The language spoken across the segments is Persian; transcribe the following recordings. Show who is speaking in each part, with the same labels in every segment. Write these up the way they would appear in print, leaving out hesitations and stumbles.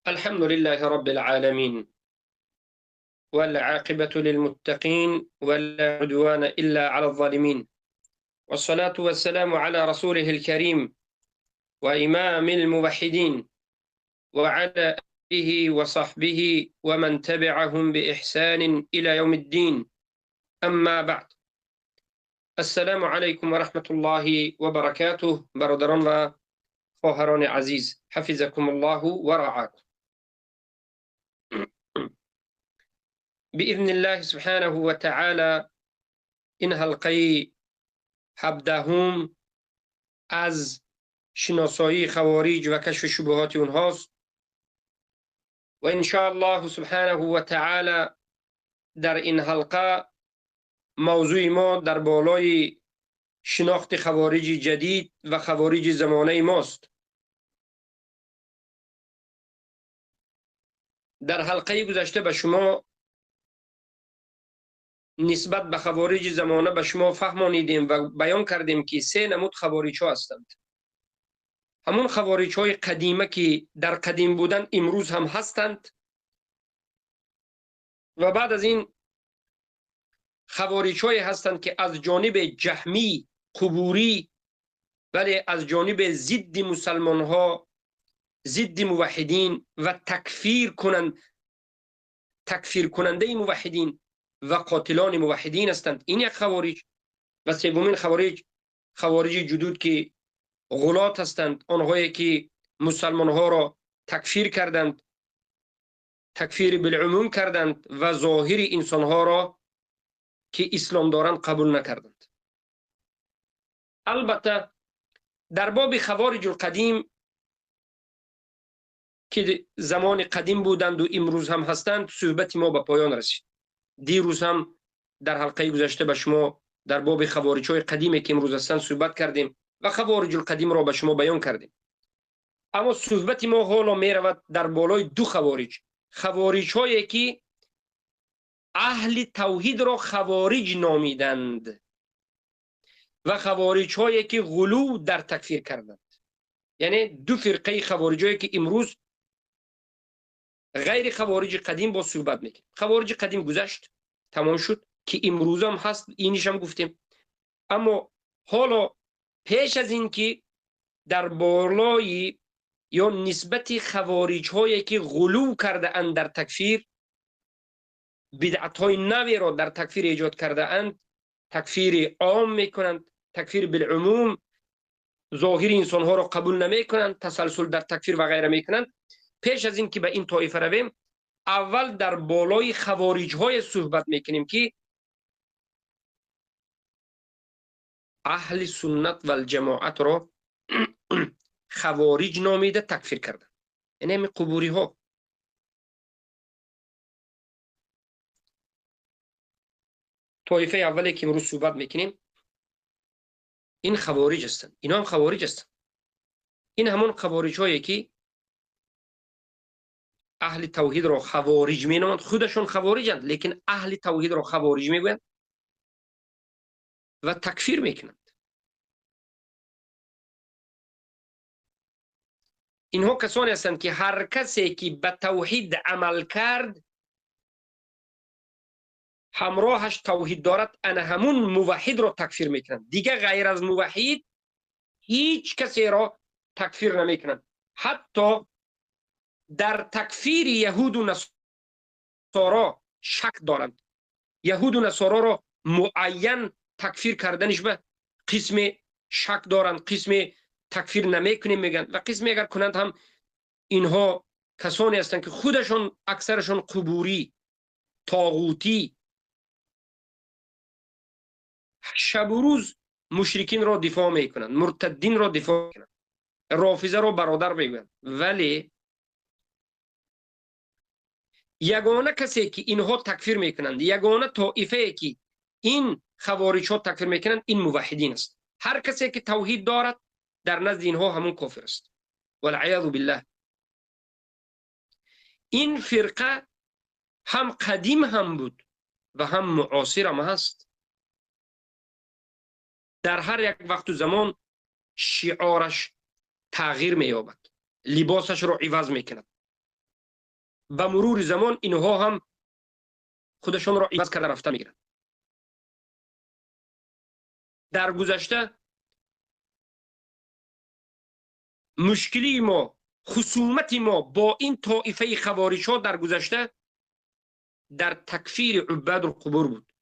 Speaker 1: الحمد لله رب العالمين، والعاقبة للمتقين، ولا عدوان إلا على الظالمين. والصلاة والسلام على رسوله الكريم وإمام الموحدين، وعلى آله وصحبه ومن تبعهم بإحسان إلى يوم الدين. أما بعد، السلام عليكم ورحمة الله وبركاته. برادران و خواهران عزیز، حفظكم الله ورعاكم. بإذن الله سبحانه وتعالى این حلقه 17 از شناسایی خوارج و کشف شبهات اونهاست و ان شاء الله سبحانه و تعالی در این حلقه موضوع ما در بالای شناخت خوارج جدید و خوارج زمانه ماست. در حلقه گذشته به شما نسبت به خوارج زمانه به شما فهمانیدیم و بیان کردیم که 3 نمود خوارج ها هستند. همون خوارج های قدیمه که در قدیم بودن امروز هم هستند و بعد از این خوارج های هستند که از جانب جهمی قبوری، ولی از جانب ضد مسلمان ها، ضد موحدین و تکفیر کننده موحدین و قاتلان موحدین هستند. این یک خوارج. و سومین خوارج جدود که غلات هستند، آنهایی که مسلمان ها را تکفیر کردند، تکفیر بالعموم کردند و ظاهر انسان ها را که اسلام دارند قبول نکردند. البته در باب خوارج القدیم که زمان قدیم بودند و امروز هم هستند صحبت ما به پایان رسید. دیروز هم در حلقه گذشته به شما در باب خوارج های قدیمی که امروز هستند صحبت کردیم و خوارج القدیم را به شما بیان کردیم. اما صحبت ما حالا می رود در بالای 2 خوارج هایی که اهل توحید را خوارج نامیدند و خوارج هایی که غلو در تکفیر کردند. یعنی 2 فرقه خوارج هایی که امروز غیر خوارج قدیم با صحبت میکنیم. خوارج قدیم گذشت، تمام شد، که امروز هم هست، اینیش هم گفتیم. اما حالا پیش از این که در بالای یا نسبت خوارج هایی که غلو کرده اند در تکفیر، بدعت های نوی را در تکفیر ایجاد کرده اند، تکفیر عام میکنند، تکفیر بالعموم، ظاهر انسان ها را قبول نمی کنند، تسلسل در تکفیر و غیره میکنند. پیش از این که به این طایفه رویم، اول در بالای خوارج های صحبت میکنیم که اهل سنت و الجماعت را خوارج نامیده تکفیر کردند. یعنی همین قبوری ها. طایفه اولی که امروز صحبت میکنیم این خوارج هستند. اینا هم خوارج هستند. این همون خوارج هایی که اهل توحید را خوارج مینامند. خودشون خوارجند لیکن اهل توحید را خوارج میگویند و تکفیر میکنند. اینها کسانی هستند که هر کسی که به توحید عمل کرد همراهش توحید دارد، انا همون موحد را تکفیر میکنند. دیگه غیر از موحد هیچ کسی را تکفیر نمیکنند. حتی در تکفیر یهود و نصارا شک دارند. یهود و نصارا را معین تکفیر کردنش به قسم شک دارند، قسم تکفیر نمیکنیم میگن و قسم اگر کنند هم اینها کسانی هستند که خودشون اکثرشون قبوری، طاغوتی، شب و روز مشرکین را دفاع میکنند، مرتدین را دفاع میکنند، رافضه را برادر میگویند. ولی یگانه کسی که اینها تکفیر میکنند، یگانه طائفه که این خوارج ها تکفیر میکنند، این موحدین است. هر کسی که توحید دارد در نزد اینها همون کافر است. والعیاذ بالله. این فرقه هم قدیم هم بود و هم معاصر هم هست. در هر یک وقت و زمان شعارش تغییر مییابد، لباسش رو عوض میکند. به مرور زمان اینها هم خودشون را عوض کرده رفته میگیرند. در گذشته مشکلی ما، خصومت ما با این طائفه خوارج ها در گذشته در تکفیر عباد القبور بود،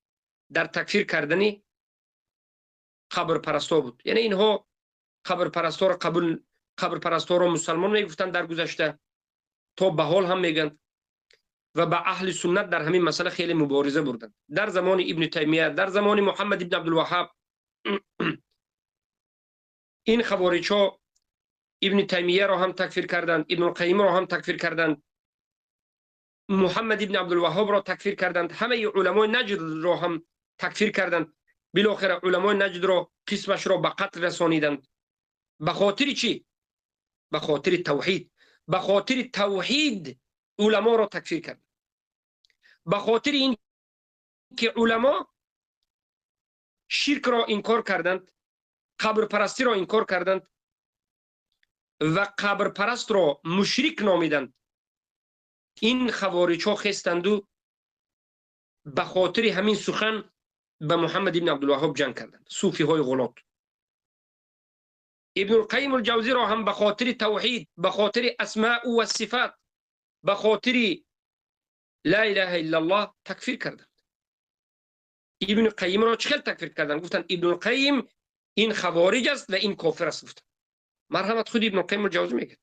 Speaker 1: در تکفیر کردن قبر پرستا بود. یعنی اینها قبر پرستا را قبر پرستا را مسلمان میگفتن در گذشته، تا به حال هم میگن، و به اهل سنت در همین مسئله خیلی مبارزه بردن. در زمان ابن تیمیه، در زمان محمد ابن عبدالوهاب، این خوارج ها ابن تیمیه را هم تکفیر کردند، ابن القیم را هم تکفیر کردند، محمد ابن عبدالوهاب را تکفیر کردند، همه علمای نجد را هم تکفیر کردند. بالاخره علمای نجد را قسمش را به قتل رسانیدند. به خاطر چی؟ به خاطر توحید. به خاطر توحید علما را تکفیر کردند. به خاطر این که علما شرک را انکار کردند، قبر پرستی را انکار کردند و قبر پرست را مشرک نامیدند. این خوارج ها خستند و به خاطر همین سخن به محمد ابن عبدالوهاب جنگ کردند، صوفی های غلات. ابن القیم الجوزی را هم به خاطر توحید، به خاطر اسماء و صفات، به خاطر لا اله الا الله تکفیر کردند. ابن القیم را چخیل تکفیر کردند؟ گفتند ابن القیم این خوارج است و این کافر است. گفتند مرحمت خود ابن القیم الجوزی میگه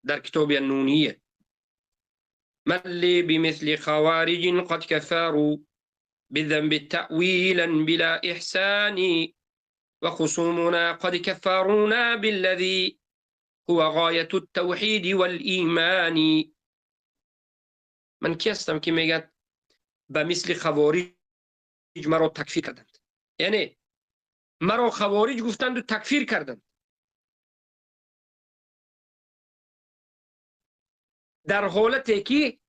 Speaker 1: در کتاب النونیه: من لی بمثل خوارج قد كفروا بذنب تأويلا بلا إحسان وخصومنا قد كفرونا بالذي هو غاية التوحيد والإيمان. من کی هستم که میگه به مثل خوارج مرا تکفیر کردند؟ یعنی مرا خوارج گفتند و تکفیر کردند، در حالتی که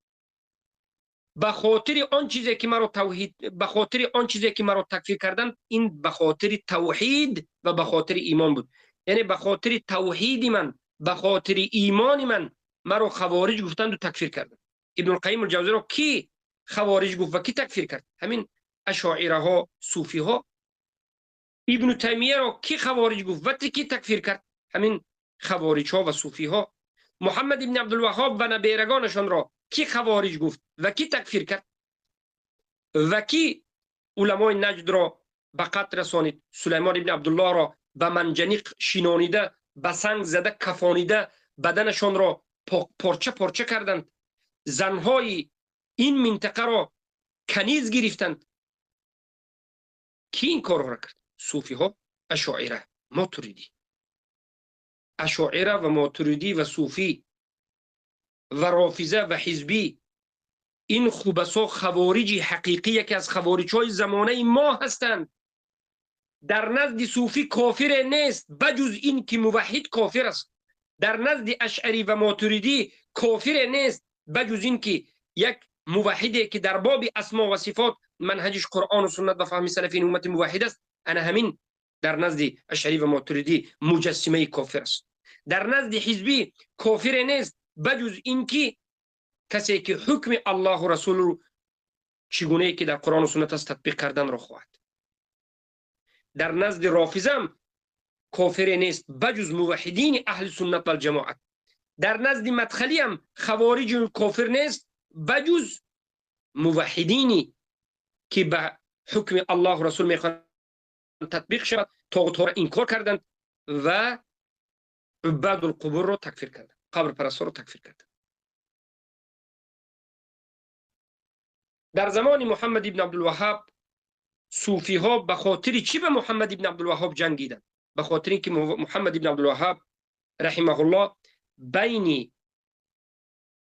Speaker 1: به خاطر آن چیزی که مرا توحید، به خاطر آن چیزی که مرا تکفیر کردند، این به خاطر توحید و به خاطر ایمان بود. یعنی به خاطر توحید من، به خاطر ایمان من مرا خوارج گفتند و تکفیر کردند. ابن القیم الجوزی را کی خوارج گفت و کی تکفیر کرد؟ همین اشاعره ها، صوفی ها. ابن تیمیه را کی خوارج گفت و کی تکفیر کرد؟ همین خوارج ها و صوفی ها. محمد ابن عبدالوهاب و نبیرگانشان را کی خوارج گفت و کی تکفیر کرد؟ و کی علمای نجد را به قتل رسانید؟ سلیمان ابن عبدالله را به منجنیق شینانیده، به سنگ زده، کفانیده، بدنشان را پارچه پارچه کردند. زنهای این منطقه را کنیز گرفتند. کی این کار را کرد؟ صوفی ها، اشاعره، ماتریدی. اشاعره و ماتریدی و صوفی و رافضه و حزبی، این خوبسا خوارج حقیقی که از خوارج های زمانه ما هستند. در نزد صوفی کافر نیست بجز این که موحد کافر است. در نزد اشعری و ماتریدی کافر نیست بجز این که یک موحدی که در باب اسما و صفات منهجش قرآن و سنت و فهم سلفین امت موحد است، انا همین در نزد اشعری و ماتریدی مجسمه کافر است. در نزد حزبی کافر نیست بجز این که کسی که حکم الله و رسول رو چگونه که در قرآن و سنت است تطبیق کردن را خواهد. در نزد رافضه کافر نیست بجز موحدین اهل سنت و الجماعت. در نزد مدخلی هم خوارج کافر نیست بجز موحدینی که به حکم الله و رسول میخوان تطبیق شود، طاغوت ها را انکار کردند و عباد القبور را تکفیر کردند، قبر پرستا را تکفیر کردند. در زمان محمد ابن عبدالوهاب صوفی ها به خاطر چی به محمد ابن عبدالوهاب جنگیدند؟ به خاطر اینکه محمد ابن عبدالوهاب رحمه الله بین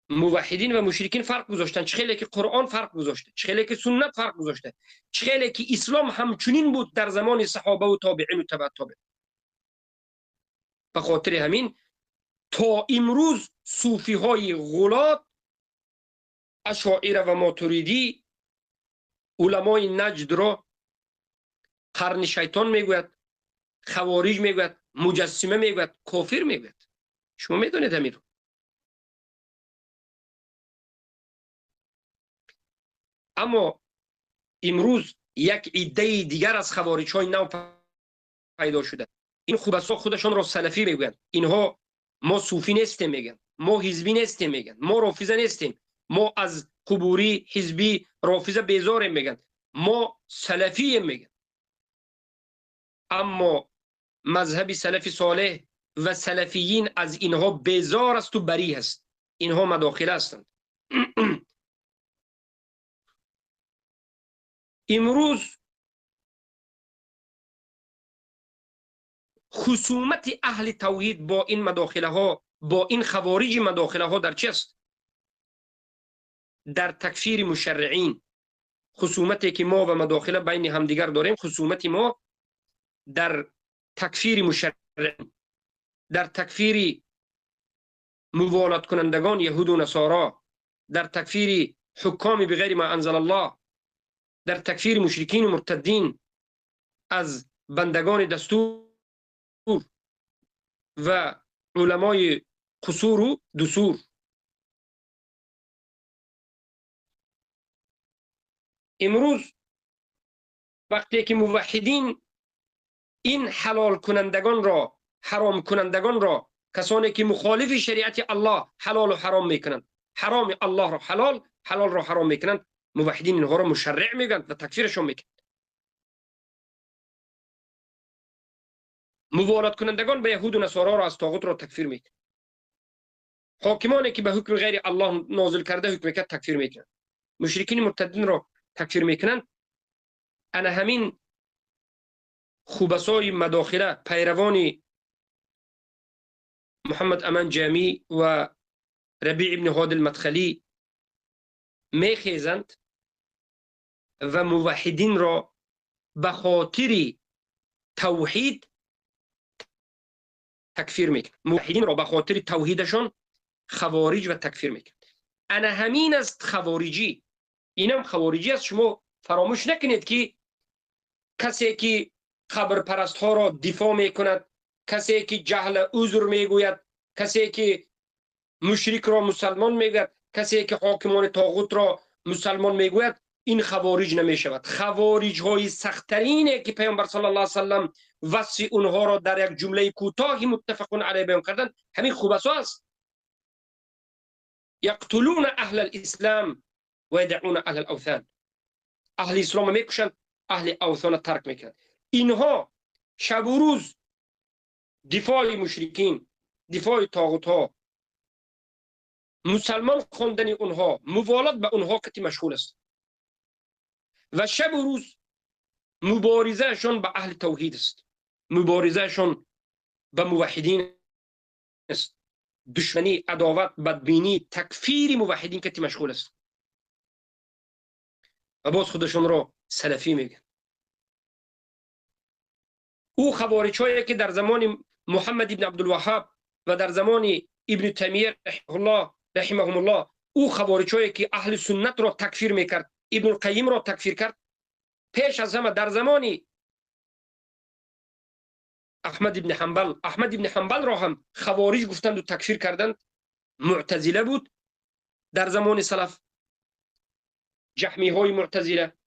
Speaker 1: موحدین و مشرکین فرق گذاشتن. چخیلی که قرآن فرق گذاشته، چخیلی که سنت فرق گذاشته، چخیلی که اسلام همچنین بود در زمان صحابه و تابعین و تبع تابع. به خاطر همین تا امروز صوفی های غلات، اشاعره و ماتریدی، علمای نجد را قرن شیطان میگوید، خوارج میگوید، مجسمه میگوید، کافر میگوید. شما میدونید همین رو. اما امروز یک عده دیگر از خوارج های نو پیدا شده. این خوبسا خودشان را سلفی میگویند. اینها ما صوفی نیستیم میگن، ما حزبی نیستیم میگن، ما رافضه نیستیم، ما از قبوری حزبی رافضه بیزاریم میگن، ما سلفی میگن. اما مذهب سلف صالح و سلفیین از اینها بیزار است و بری است. اینها مداخل هستند. امروز خصومت اهل توحید با این مداخله ها، با این خوارج مداخله ها در چه است؟ در تکفیر مشرعین. خصومتی که ما و مداخله بین همدیگر داریم، خصومت ما در تکفیر مشرعین، در تکفیر موالات کنندگان یهود و نصارا، در تکفیر حکام بغیر ما انزل الله، در تکفیر مشرکین و مرتدین از بندگان دستور و علمای قصور و دسور. امروز وقتی که موحدین این حلال کنندگان را، حرام کنندگان را، کسانی که مخالف شریعت الله حلال و حرام میکنند، حرام الله را حلال، حلال را حرام میکنند، موحدین اینها را مشرع میگن و تکفیرشون میکنند. موالات کنندگان به یهود و نصارا را از طاغوت را تکفیر میکنند. حاکمانی که به حکم غیر الله نازل کرده حکم کرد تکفیر میکنند. مشرکین مرتدین را تکفیر میکنند. انا همین خوبسای مداخله پیروان محمد امان جامی و ربیع ابن هادی المدخلی میخیزند و موحدین را به خاطر توحید تکفیر میکنند. موحدین را به خاطر توحیدشان خوارج و تکفیر میکنند. انا همین است خواریجی. اینم خواریجی است. شما فراموش نکنید که کسی که قبر پرست ها را دفاع میکند، کسی که جهل عذر میگوید، کسی که مشرک را مسلمان میگوید، کسی که حاکمان طاغوت را مسلمان میگوید، این خوارج نمیشود. خوارج های سخت‌ترینه که پیامبر صلی الله علیه و سلم وصف اونها را در یک جمله کوتاهی متفقون علیه بیان کردن همین خوبسا است. یقتلون اهل الاسلام و یدعون اهل الاوثان. اهل اسلام میکشند، اهل اوثان ترک میکنند. اینها شب و روز دفاع مشرکین، دفاع طاغوت ها، مسلمان خواندن اونها، موالات به اونها کتی مشغول است و شب و روز مبارزه شون به اهل توحید است، مبارزه شون به موحدین است. دشمنی، عداوت، بدبینی، تکفیر موحدین کتی مشغول است و باز خودشون را سلفی میگن. او خوارج هایی که در زمان محمد ابن عبدالوهاب و در زمان ابن تیمیه رحمهم الله او خوارج هایی که اهل سنت را تکفیر میکرد، ابن القیم را تکفیر کرد، پیش از همه در زمان احمد ابن حنبل را هم خوارج گفتند و تکفیر کردند. معتزله بود در زمان سلف، جهمی های معتزله،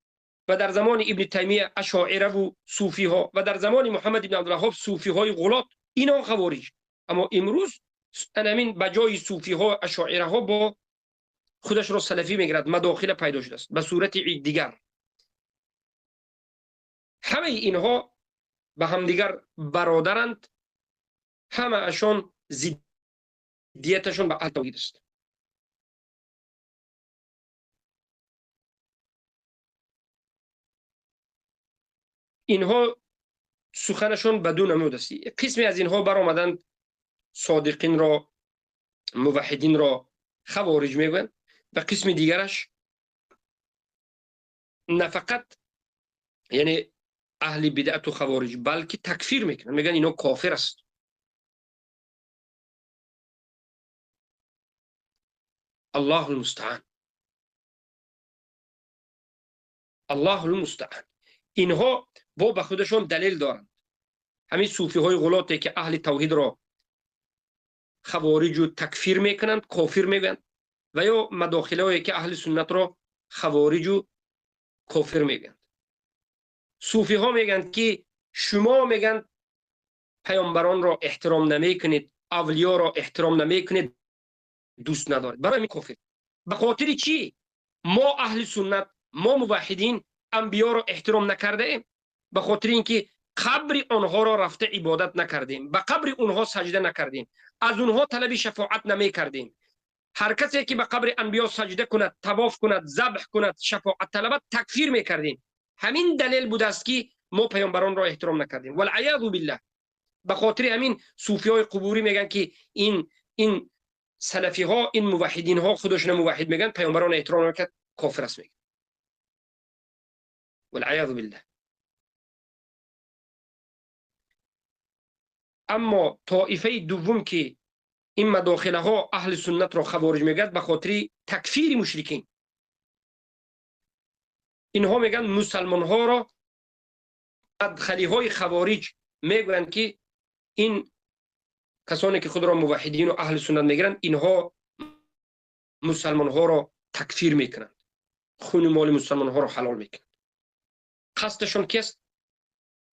Speaker 1: و در زمان ابن تیمیه اشاعره و صوفی ها، و در زمان محمد ابن عبدالوهاب صوفی های غلات. اینا خوارج. اما امروز همین بجای صوفی ها، اشاعره ها با خودش را سلفی میگیرد، مداخله پیدا شده است به صورت دیگر. همه اینها به همدیگر برادرند، همه اشان ضدیتشون به اهل توحید است. اینها سخنشون بدون نمود است. قسمی از اینها برآمدند صادقین را، موحدین را خوارج میگویند و قسم دیگرش نه فقط یعنی اهل بدعت و خوارج بلکه تکفیر میکنن، میگن اینا کافر است. الله المستعان، الله المستعان. اینها با به خودشون دلیل دارند. همین صوفی های غلاتی که اهل توحید را خوارج و تکفیر میکنند، کافر میگن، و یا مداخله هایی که اهل سنت را خوارج و کافر میگن. صوفی ها میگن که شما میگن پیامبران را احترام نمیکنید، اولیا را احترام نمیکنید، دوست ندارید. برای می کافر. به خاطر چی ما اهل سنت، ما موحدین انبیا را احترام نکرده ایم؟ به خاطر اینکه قبر آنها را رفته عبادت نکردیم، به قبر آنها سجده نکردیم، از آنها طلب شفاعت نمیکردیم. هر کسی که به قبر انبیا سجده کند، طواف کند، ذبح کند، شفاعت طلبت، تکفیر میکردیم. همین دلیل بوده است که ما پیامبران را احترام نکردیم. والعیاذ بالله. به خاطر همین صوفی های قبوری میگن که این سلفی ها، این موحدین ها خودشون موحد میگن، پیامبران احترام نکرد، کافر است میگن. والعیاذ بالله. اما طائفه دوم که این مداخله ها اهل سنت را خوارج میگن به خاطر تکفیر مشرکین. اینها میگن مسلمان ها را، مدخلی های خوارج میگن که این کسانی که خود را موحدین و اهل سنت میگن، اینها مسلمان ها را تکفیر میکنند، خون مال مسلمان ها را حلال میکنند. قصدشون کیست؟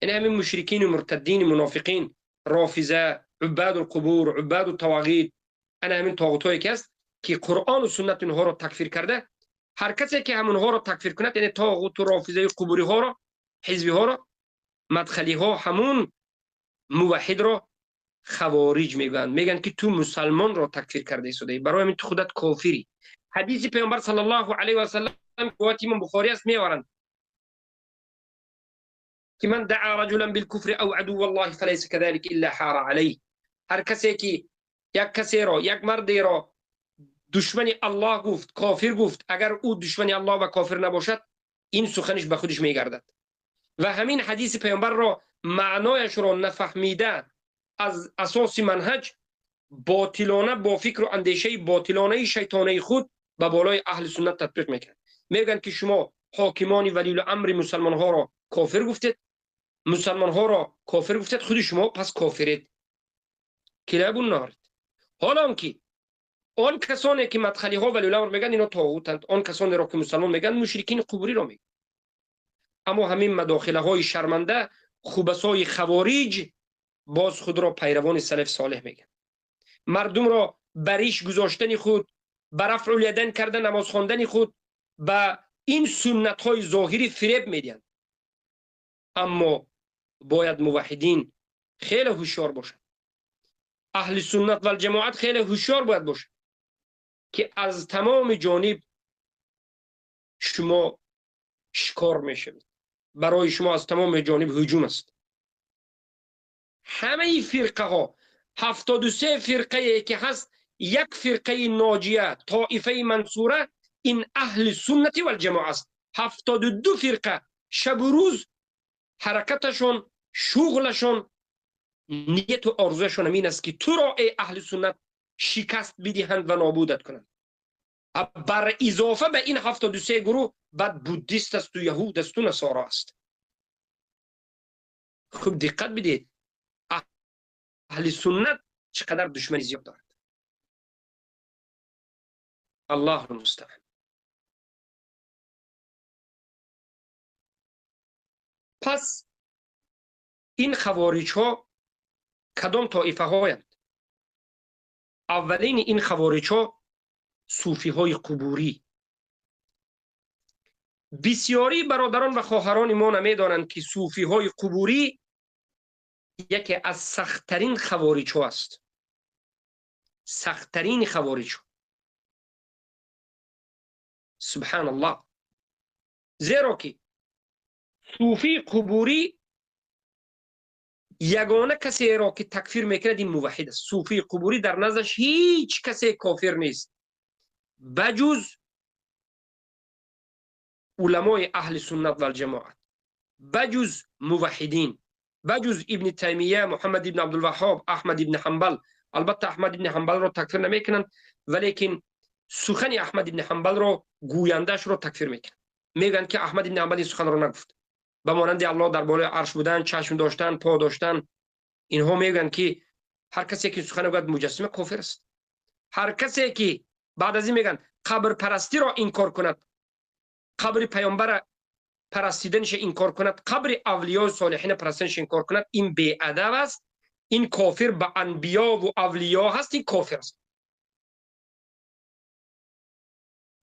Speaker 1: این همین مشرکین و مرتدین، منافقین، رافضه، عباد القبور، عباد الطواغیت، انا همین طاغوت هایی که است که قرآن و سنت اینها را تکفیر کرده. هر کسی که همونها را تکفیر کند، یعنی طاغوت و رافضه قبوری ها را، حزبی ها را، مدخلی ها، همون موحد را خوارج میگن. میگن که تو مسلمان را تکفیر کرده شده، برای همین تو خودت کافری. حدیث پیامبر صلی الله علیه و سلم روایت امام بخاری است، میارند که من دعا رجلا بالکفر او عدو الله فلیس كذلك الا حار علیه. هر کسی که یک کسی را، یک مردی را دشمن الله گفت، کافر گفت، اگر او دشمن الله و کافر نباشد، این سخنش به خودش میگردد. و همین حدیث پیامبر را معنایش را نفهمیده، از اساس منهج باطلانه، با فکر و اندیشه باطلانه شیطانه خود به بالای اهل سنت تطبیق میکنند. میگن که شما حاکمان ولی الامر مسلمان ها را کافر گفتید، مسلمان ها را کافر گفتید، خود شما پس کافرید. کلابون نارد. حالا که آن کسانی که مدخلی ها ولی الامر میگن اینا طاغوتند، آن کسانی را که مسلمان میگن مشرکین قبوری را میگن. اما همین مداخله های شرمنده، خوبسای خوارج، باز خود را پیروان سلف صالح میگن. مردم را بریش گذاشتن خود، بر رفع الیدین کردن، نماز خواندن خود به این سنت های ظاهری فریب میدن. اما باید موحدین خیلی هوشیار باشند، اهل سنت و الجماعت خیلی هوشیار باید باشند که از تمام جانب شما شکار میشوید، برای شما از تمام جانب هجوم است. همه فرقه ها، 73 فرقه که هست، یک فرقه ناجیه، طائفه منصوره، این اهل سنت و الجماعه است. 72 فرقه شب و روز حرکتشون، شغلشون، نیت و آرزوشون همین است که تو را ای اهل سنت شکست بدهند و نابودت کنند. بر اضافه به این 73 گروه بعد بودیست است و یهود است و نصارا است. خوب دقت بدید، اهل سنت چقدر دشمنی زیاد دارد. الله المستعان. پس این خوارج ها کدام طایفه هایند؟ اولین این خوارج ها صوفی های قبوری. بسیاری برادران و خواهران ما نمیدانند که صوفی های قبوری یکی از سختترین خوارج ها است. سختترین خوارج ها. سبحان الله. زیرا که صوفی قبوری یگانه کسی را که تکفیر میکند این موحد است. صوفی قبوری در نظرش هیچ کسی کافر نیست بجز علمای اهل سنت و الجماعت، بجز موحدین، بجز ابن تیمیه، محمد ابن عبدالوهاب، احمد ابن حنبل. البته احمد ابن حنبل را تکفیر نمیکنند، ولیکن سخن احمد ابن حنبل را، گویندش را تکفیر میکنند. میگن که احمد ابن حنبل این سخن را نگفت. به مانند الله در بالای عرش بودن، چشم داشتن، پا داشتن، اینها میگن که هر کسی که سخن گوید مجسمه کافر است. هر کسی که بعد از این میگن قبر پرستی را انکار کند، قبر پیامبر پرستیدنش انکار کند، قبر اولیاء و صالحین پرستیدنش انکار کند، این بی‌ادب است، این کافر به انبیا و اولیاء هست، این کافر است.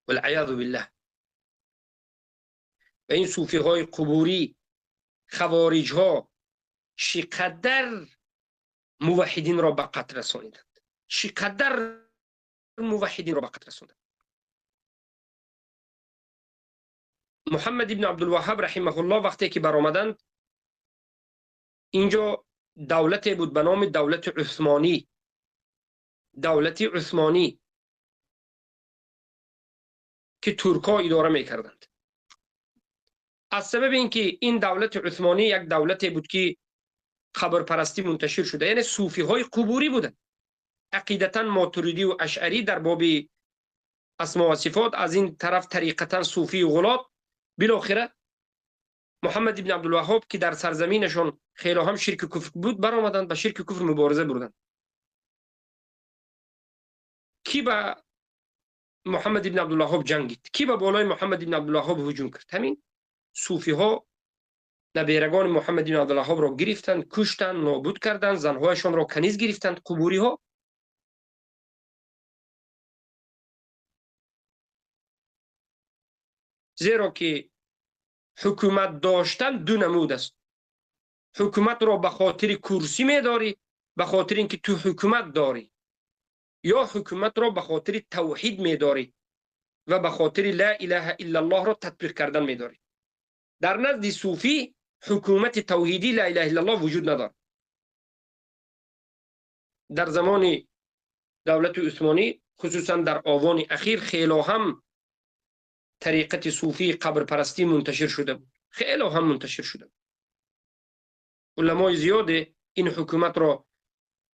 Speaker 1: والعیاذ بالله. و این صوفی های قبوری، خوارج ها، چقدر موحدین را به قتل رسانیدند، چقدر موحدین را به قتل رساندند. محمد ابن عبدالوهاب رحمه الله وقتی که برآمدند، اینجا دولتی بود به نام دولت عثمانی. دولت عثمانی که ترکا اداره میکردند. از سبب اینکه این دولت عثمانی یک دولتی بود که قبر پرستی منتشر شده، یعنی صوفی های قبوری بودند، عقیدتا ماتریدی و اشعری در باب اسما و صفات، از این طرف طریقتا صوفی و غلات. بالاخره محمد ابن عبدالوهاب که در سرزمینشون خیلی هم شرک کفر بود، برآمدند به شرک کفر مبارزه بردند. کی با محمد ابن عبدالوهاب جنگید؟ کی به بالای محمد ابن عبدالوهاب هجوم کرد؟ همین صوفی ها نبیرگان محمد ابن عبدالوهاب را گرفتند، کشتند، نابود کردند، زنهایشان را کنیز گرفتند. قبوری ها زیرا که حکومت داشتن دو نمود است. حکومت را به خاطر کرسی می‌داری، به خاطر اینکه تو حکومت داری، یا حکومت را به خاطر توحید می‌داری و به خاطر لا اله الا الله را تطبیق کردن می‌داری. در نزد صوفی حکومت توحیدی لا اله الا الله وجود ندارد. در زمان دولت عثمانی، خصوصا در آوان اخیر، خیلی هم طریقت صوفی قبر پرستی منتشر شده بود، خیلی هم منتشر شده بود. علمای زیاد این حکومت را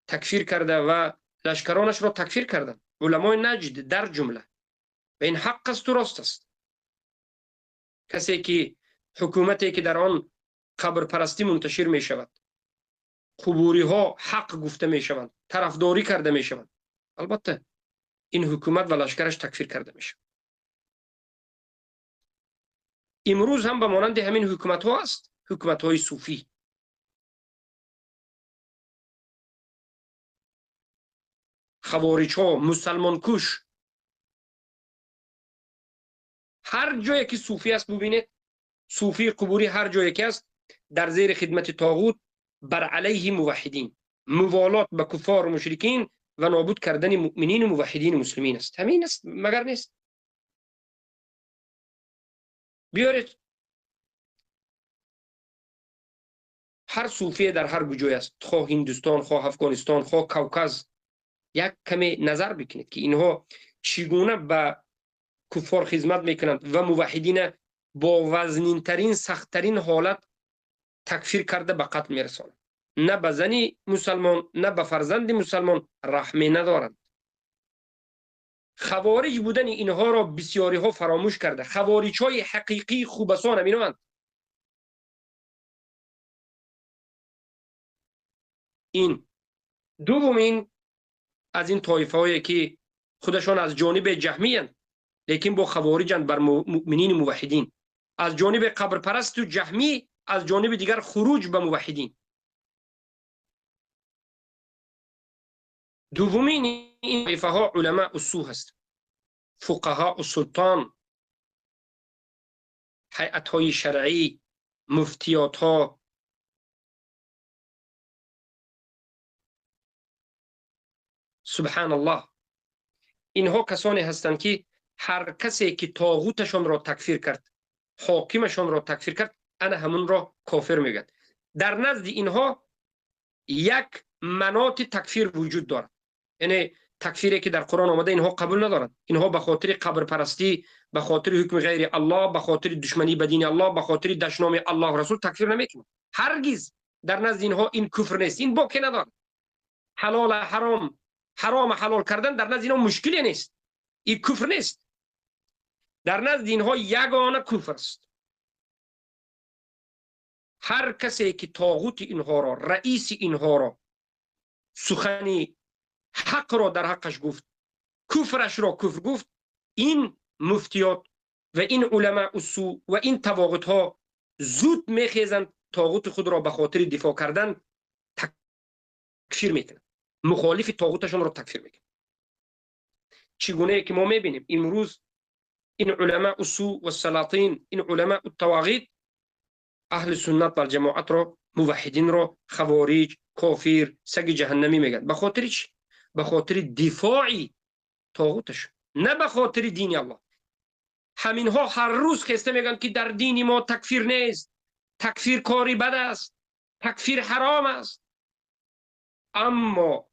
Speaker 1: تکفیر کرده و لشکرانش را تکفیر کردند. علمای نجد در جمله. و این حق است و راست است. کسی که حکومتی که در آن قبر پرستی منتشر می شود، قبوری ها حق گفته می شوند، طرفداری کرده می شوند، البته این حکومت و لشکرش تکفیر کرده می شود. امروز هم به مانند همین حکومت ها است، حکومت های صوفی. خوارج ها، مسلمان کش. هر جایی که صوفی است ببینید، صوفی قبوری هر جایی که است، در زیر خدمت طاغوت، بر علیه موحدین، موالات به کفار و مشرکین و نابود کردن مؤمنین و موحدین مسلمین است. همین است مگر نیست؟ بیارید هر صوفی در هر گوجه است، خواه هندوستان، خواه افغانستان، خواه کوکاز، یک کمی نظر بکنید که اینها چگونه به کفار خدمت میکنند و موحدین با وزنین ترین سخت ترین حالت تکفیر کرده به قتل میرسانند. نه به زنی مسلمان، نه به فرزند مسلمان رحمی ندارند. خوارج بودن اینها را بسیاری ها فراموش کرده. خوارج های حقیقی خوبسان همینند. این دومین از این طایفه هایی که خودشان از جانب جهمی هستند لیکن با خوارجند بر مؤمنین موحدین، از جانب قبر پرست و جهمی، از جانب دیگر خروج به موحدین. دومین این طایفه ها علماء السوء هست، فقها و سلطان، هیئت های شرعی، مفتیات ها. سبحان الله. اینها کسانی هستند که هر کسی که طاغوتشان را تکفیر کرد، حاکمشان را تکفیر کرد، انا همون را کافر میگن. در نزد اینها یک مناط تکفیر وجود دارد، یعنی تکفیری که در قرآن آمده اینها قبول ندارند. اینها به خاطر قبر پرستی، به خاطر حکم غیر الله، به خاطر دشمنی به دین الله، به خاطر دشنام الله و رسول تکفیر نمیکنند. هرگز در نزد اینها این کفر نیست، این باکی ندارد. حلال حرام، حرام حلال کردن در نزد اینها مشکلی نیست، این کفر نیست. در نزد اینها یگانه کفر است. هر کسی که طاغوت اینها را، رئیس اینها را، سخنی حق را در حقش گفت، کفرش را کفر گفت، این مفتیات و این علماء السوء و این طواغیت ها زود میخیزند طاغوت خود را به خاطر دفاع کردن تکفیر میکنند، مخالف طاغوتشون را تکفیر میکنند. چگونه که ما میبینیم امروز این علماء السوء و السلاطین، این علماء الطواغیت، اهل سنت و جماعت را، موحدین را خوارج، کافر، سگ جهنمی میگن. به خاطر چی؟ به خاطر دفاعی طاغوتش، نه به خاطر دین الله. همین ها هر روز خسته میگن که در دین ما تکفیر نیست، تکفیر کاری بد است، تکفیر حرام است، اما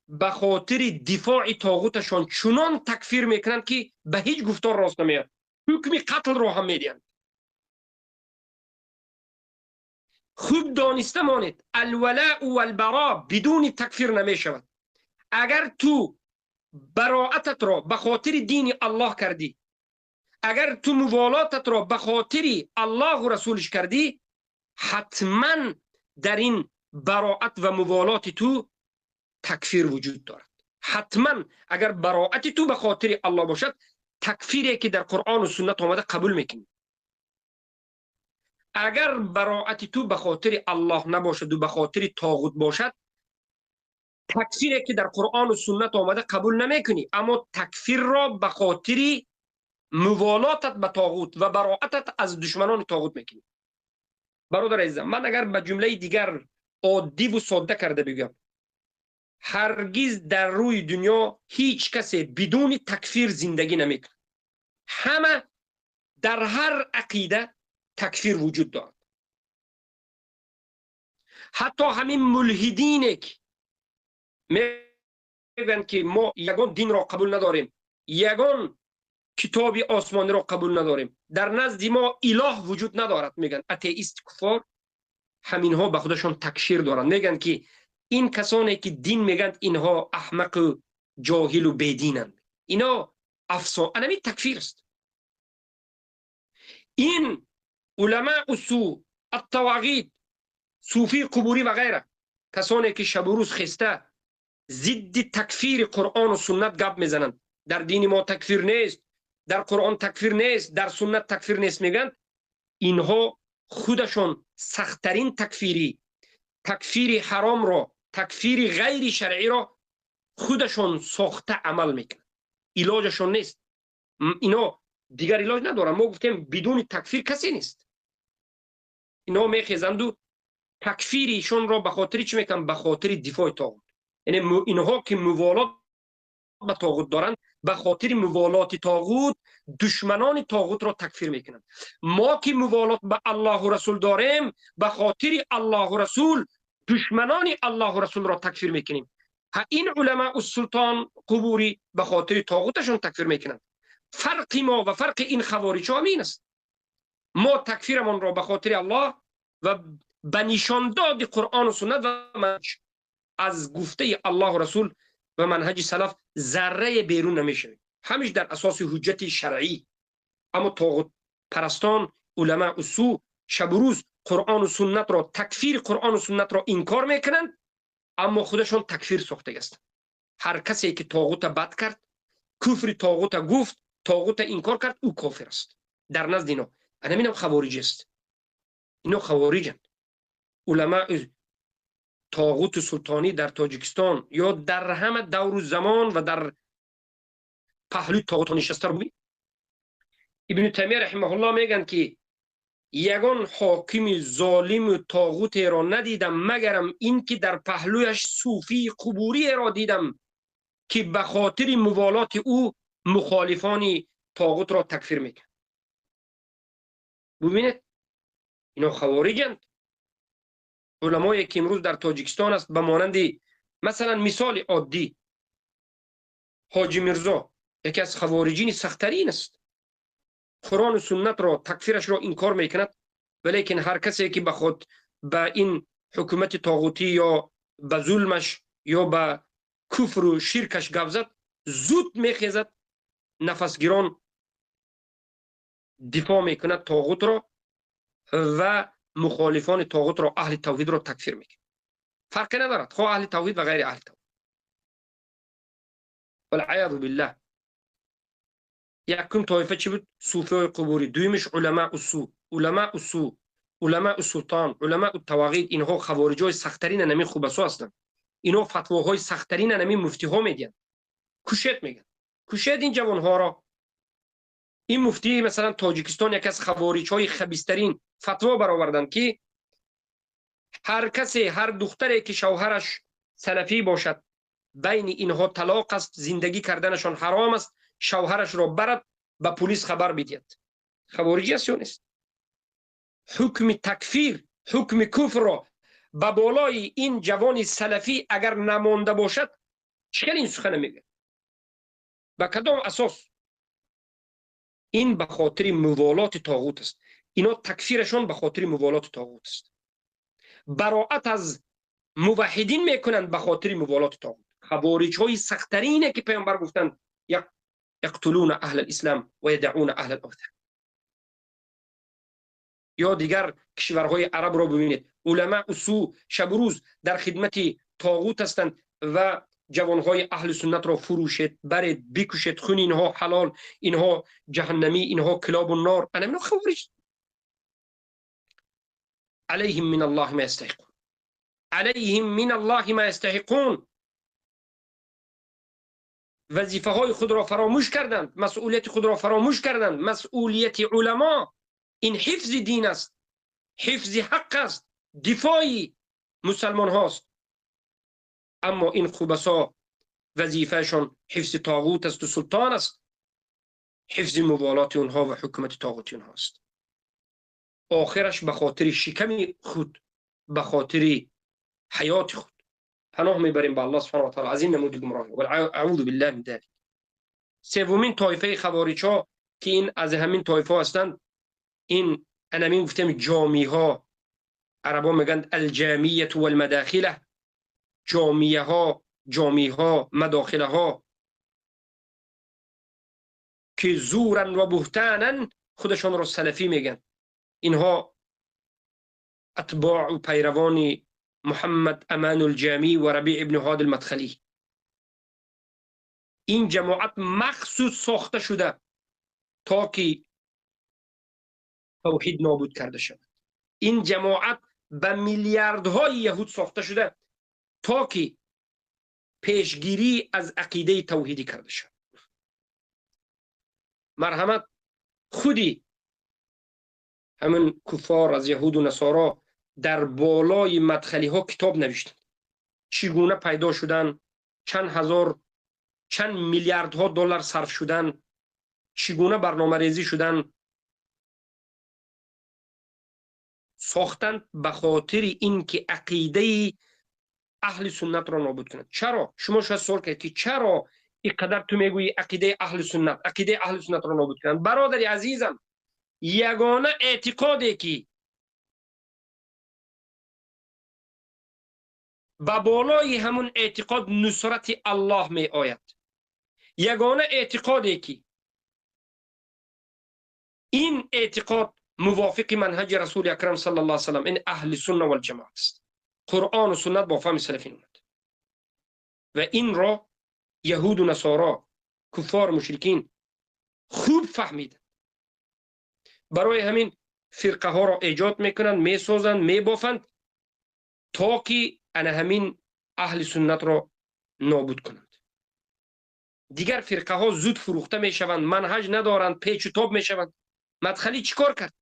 Speaker 1: به خاطر دفاع طاغوتشان چنان تکفیر میکنند که به هیچ گفتار راست نمیاد، حکم قتل را هم میدن. خوب دانسته مانید الولاء و البراء بدون تکفیر نمی شود. اگر تو براءتت را به خاطر دین الله کردی، اگر تو موالاتت را به خاطر الله و رسولش کردی، حتما در این براءت و موالات تو تکفیر وجود دارد. حتما اگر براءت تو به خاطر الله باشد، تکفیری که در قرآن و سنت آمده قبول میکنی. اگر براءت تو به خاطر الله نباشد و به خاطر طاغوت باشد، تکفیری که در قرآن و سنت آمده قبول نمیکنی، اما تکفیر را به خاطر موالاتت به طاغوت و براءتت از دشمنان طاغوت میکنی. برادر عزیزم، من اگر به جمله دیگر عادی و ساده کرده بگم، هرگز در روی دنیا هیچ کسی بدون تکفیر زندگی نمیکنه. همه در هر عقیده تکفیر وجود دارد. حتی همین ملحدینه که میگن که ما یگان دین را قبول نداریم، یگان کتاب آسمانی را قبول نداریم، در نزد ما اله وجود ندارد، میگن اتئیست کفار، همین ها به خودشون تکفیر دارن. میگن که این کسانی که دین میگن اینها احمق و جاهل و بیدینند، اینا افسانه، انمی تکفیر است. این علماء السوء، الطواغیت، صوفی قبوری و غیره، کسانی که شب و روز خسته ضد تکفیر قرآن و سنت گپ میزنند، در دین ما تکفیر نیست، در قرآن تکفیر نیست، در سنت تکفیر نیست میگن، اینها خودشون سختترین تکفیر حرام را، تکفیر غیر شرعی را خودشون ساخته عمل میکنن. علاجشون نیست. اینا دیگر علاج ندارن. ما گفتیم بدون تکفیر کسی نیست. اینا میخیزند و تکفیرشون را به خاطر چی میکنن؟ به خاطر دفاع طاغوت. یعنی اینها که موالات به طاغوت دارن، به خاطر موالات طاغوت دشمنان طاغوت را تکفیر میکنن. ما که موالات به الله و رسول داریم، به خاطر الله و رسول دشمنان الله و رسول را تکفیر میکنیم. این علماء السلطان قبوری به خاطر طاغوتشون تکفیر میکنن. فرق ما و فرق این خوارج ها همین است. ما تکفیرمان را به خاطر الله و به نشان داد قرآن و سنت و منهج از گفته الله و رسول و منهج سلف ذره بیرون نمیشه، همیش در اساس حجت شرعی. اما طاغوت پرستان، علماء السوء، شب و روز قرآن و سنت را، تکفیر قرآن و سنت را انکار میکنند، اما خودشون تکفیر ساخته است. هر کسی که طاغوت بد کرد، کفر طاغوت گفت، طاغوت انکار کرد، او کافر است در نزد اینا. اینم خوارج است. اینا خوارجند. علماء طاغوت سلطانی در تاجیکستان یا در همه دور و زمان و در پهلوی طاغوت نشسته رو ببین. ابن تیمیه رحمه الله میگن که یگان حاکم ظالم و طاغوت را ندیدم مگرم این که در پهلویش صوفی قبوری را دیدم که به خاطر موالات او مخالفان طاغوت را تکفیر میکن. ببینید اینا خوارجند. علمایی که امروز در تاجیکستان است، به مانند مثلا مثال عادی حاجی میرزا، یکی از خوارجین سخترین است. قرآن و سنت را، تکفیرش را انکار میکند، ولیکن هر کسی که بخواد به این حکومت طاغوتی یا به ظلمش یا به کفر و شرکش گپ زد، زود میخیزد نفسگیران دفاع میکند طاغوت را و مخالفان طاغوت را، اهل توحید را تکفیر میکند. فرقی ندارد خواه اهل توحید و غیر اهل توحید. والعیاذ بالله. یکم طایفه چی بود؟ صوفی قبوری. دویمش علماء السوء علماء اصول، علماء سلطان، علماء التواغید، اینها خوارجای سختترین نمی خوبسو هستند. اینها فتواهای سختترین نمی مفتی ها میگن. کوشید میگن، کوشید این جوان ها را. این مفتی مثلا تاجیکستان یک از خوارج های خبیثترین فتوا برآوردن که هر کسی، هر دختری که شوهرش سلفی باشد، بین اینها طلاق است، زندگی کردنشان حرام است، شوهرش را برد به پلیس خبر بدهد. خوارجی است یا نیست؟ حکم تکفیر، حکم کفر را به بالای این جوان سلفی اگر نمانده باشد، چقدر این سخن میگه؟ به کدام اساس؟ این به خاطر موالات طاغوت است. اینا تکفیرشان به خاطر موالات طاغوت است. براءت از موحدین میکنند به خاطر موالات طاغوت. خوارج های سخت‌ترینه که پیامبر گفتند یقتلون اهل الاسلام و یدعون اهل الاوثان. یا دیگر کشورهای عرب را ببینید، علماء اصول شب روز در خدمت طاغوت هستند و جوانهای اهل سنت را فروشید، برید، بکشید، خون اینها حلال، اینها جهنمی، اینها کلاب النار. انا من خوارج. علیهم من الله ما یستحقون، علیهم من الله ما یستحقون. وظیفه های خود را فراموش کردند، مسئولیت خود را فراموش کردند. مسئولیت علما این حفظ دین است، حفظ حق است، دفاعی مسلمان هاست. اما این خوبسا وظیفهشان حفظ طاغوت است و سلطان است، حفظ موالات اونها و حکومت طاغوتی اونها است. آخرش به خاطر شکم خود، به خاطر حیات خود. پناه میبریم به الله سبحانه و تعالی از این نمود گمراهی و اعوذ بالله من ذلک. سومین طایفه خوارج ها که این از همین طایفه هستند، این انا می گفتم جامی ها، عربا میگن الجامیه و المداخله. جامیه ها، جامی ها، مداخله ها که زورن و بهتانن خودشان را سلفی میگن. اینها اتباع و پیروان محمد امان الجامی و ربیع ابن هاد المدخلی. این جماعت مخصوص ساخته شده تا که توحید نابود کرده شود. این جماعت به میلیاردهای یهود ساخته شده تا که پیشگیری از عقیده توحیدی کرده شود. مرحمت خودی همین کفار از یهود و نصارا در بالای مدخلی ها کتاب نوشتند. چگونه پیدا شدن، چند هزار، چند میلیاردها دلار صرف شدن، چگونه برنامه ریزی شدن، ساختند به خاطر اینکه عقیده اهل سنت را نابود کنند. چرا؟ شما شاید سوال کنید که چرا اینقدر تو میگویی عقیده اهل سنت، عقیده اهل سنت را نابود کنند؟ برادری عزیزم، یگانه اعتقادی که با بالای همون اعتقاد نصرت الله می آید، یگانه اعتقادی که این اعتقاد موافق منهج رسول اکرم صلی الله علیه و سلم، این اهل سنت و الجماعت است. قرآن و سنت با فهم سلفین اومد و این را یهود و نصارا، کفار مشرکین خوب فهمید. برای همین فرقه ها را ایجاد میکنند، میسازند، میبافند تا که انا همین اهل سنت را نابود کنند. دیگر فرقه ها زود فروخته میشوند، منهج ندارند، پیچ و تاب میشوند. مدخلی چیکار کرد؟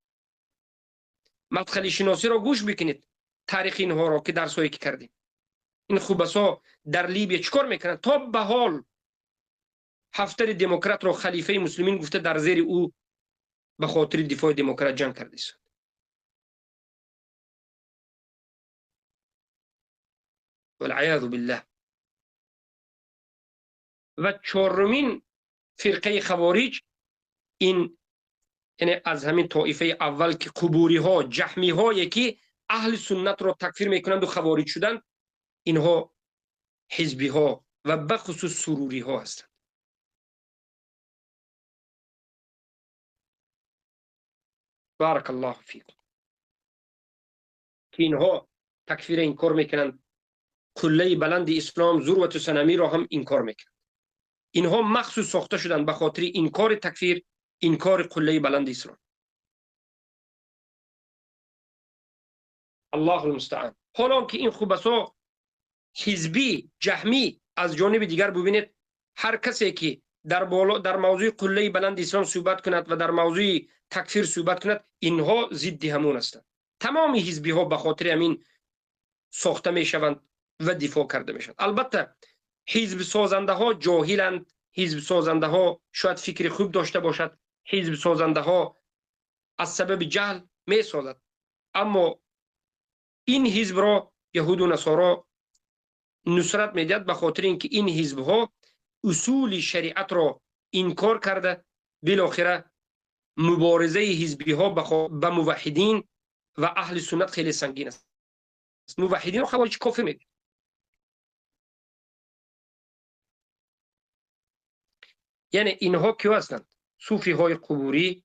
Speaker 1: مدخلی شناسی را گوش بکنید، تاریخ اینها را که درسایی که کردیم. این خوبسا در لیبیا چیکار میکنند؟ تا به حال هفتر دموکرات را خلیفه مسلمین گفته در زیر او به خاطر دفاع دموکرات جنگ کرده است. والعیاذ بالله. و چهارمین فرقه خوارج، این یعنی از همین طایفه اول که قبوری ها، جهمی هایی که اهل سنت را تکفیر میکنند و خوارج شدند، اینها حزبی ها و بخصوص سروری ها هستند. بارک الله فیکم. که اینها تکفیر انکار میکنند، کله بلند اسلام ذروت سنمی را هم انکار میکنند. اینها مخصوص ساخته شدند به خاطر انکار تکفیر، انکار کله بلند اسلام. الله المستعان. حالا که این خوبسا حزبی جهمی از جانب دیگر ببینید، هر کسی که در موضوع قله بلند اسلام صحبت کند و در موضوع تکفیر صحبت کند، اینها ضد همون هستند. تمام حزبی ها به خاطر همین ساخته می شوند و دفاع کرده می شوند. البته حزب سازنده ها جاهلند، حزب سازنده ها شاید فکر خوب داشته باشد، حزب سازنده ها از سبب جهل می سازد، اما این حزب را یهود و نصارا نصرت میدهد به خاطر اینکه این حزب ها اصول شریعت را انکار کرده. بالاخره مبارزه حزبی ها به موحدین و اهل سنت خیلی سنگین است. موحدین رو خوارج کافر میگه. یعنی اینها کیو هستند؟ صوفی های قبوری،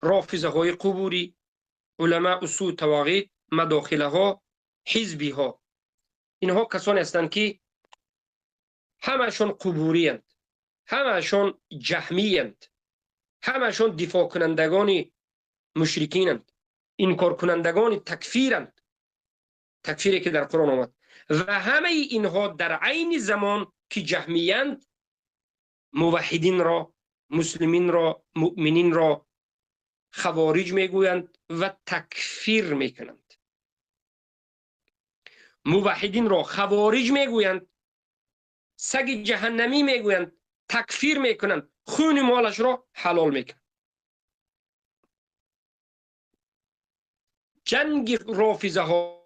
Speaker 1: رافضه های قبوری، علماء اصول تواغیت، مداخله ها، حزبی ها. اینها کسانی هستند که همشون قبوری اند، همشون جهمی اند، همشون دفاع کنندگان مشرکین اند، انکار کنندگان تکفیر اند، تکفیری که در قرآن آمد. و همه اینها در عین زمان که جهمی اند، موحدین را، مسلمین را، مؤمنین را خوارج میگویند و تکفیر میکنند. موحدین را خوارج میگویند، سگ جهنمی میگویند، تکفیر میکنند، خون مالش را حلال میکنند. جنگ رافضه ها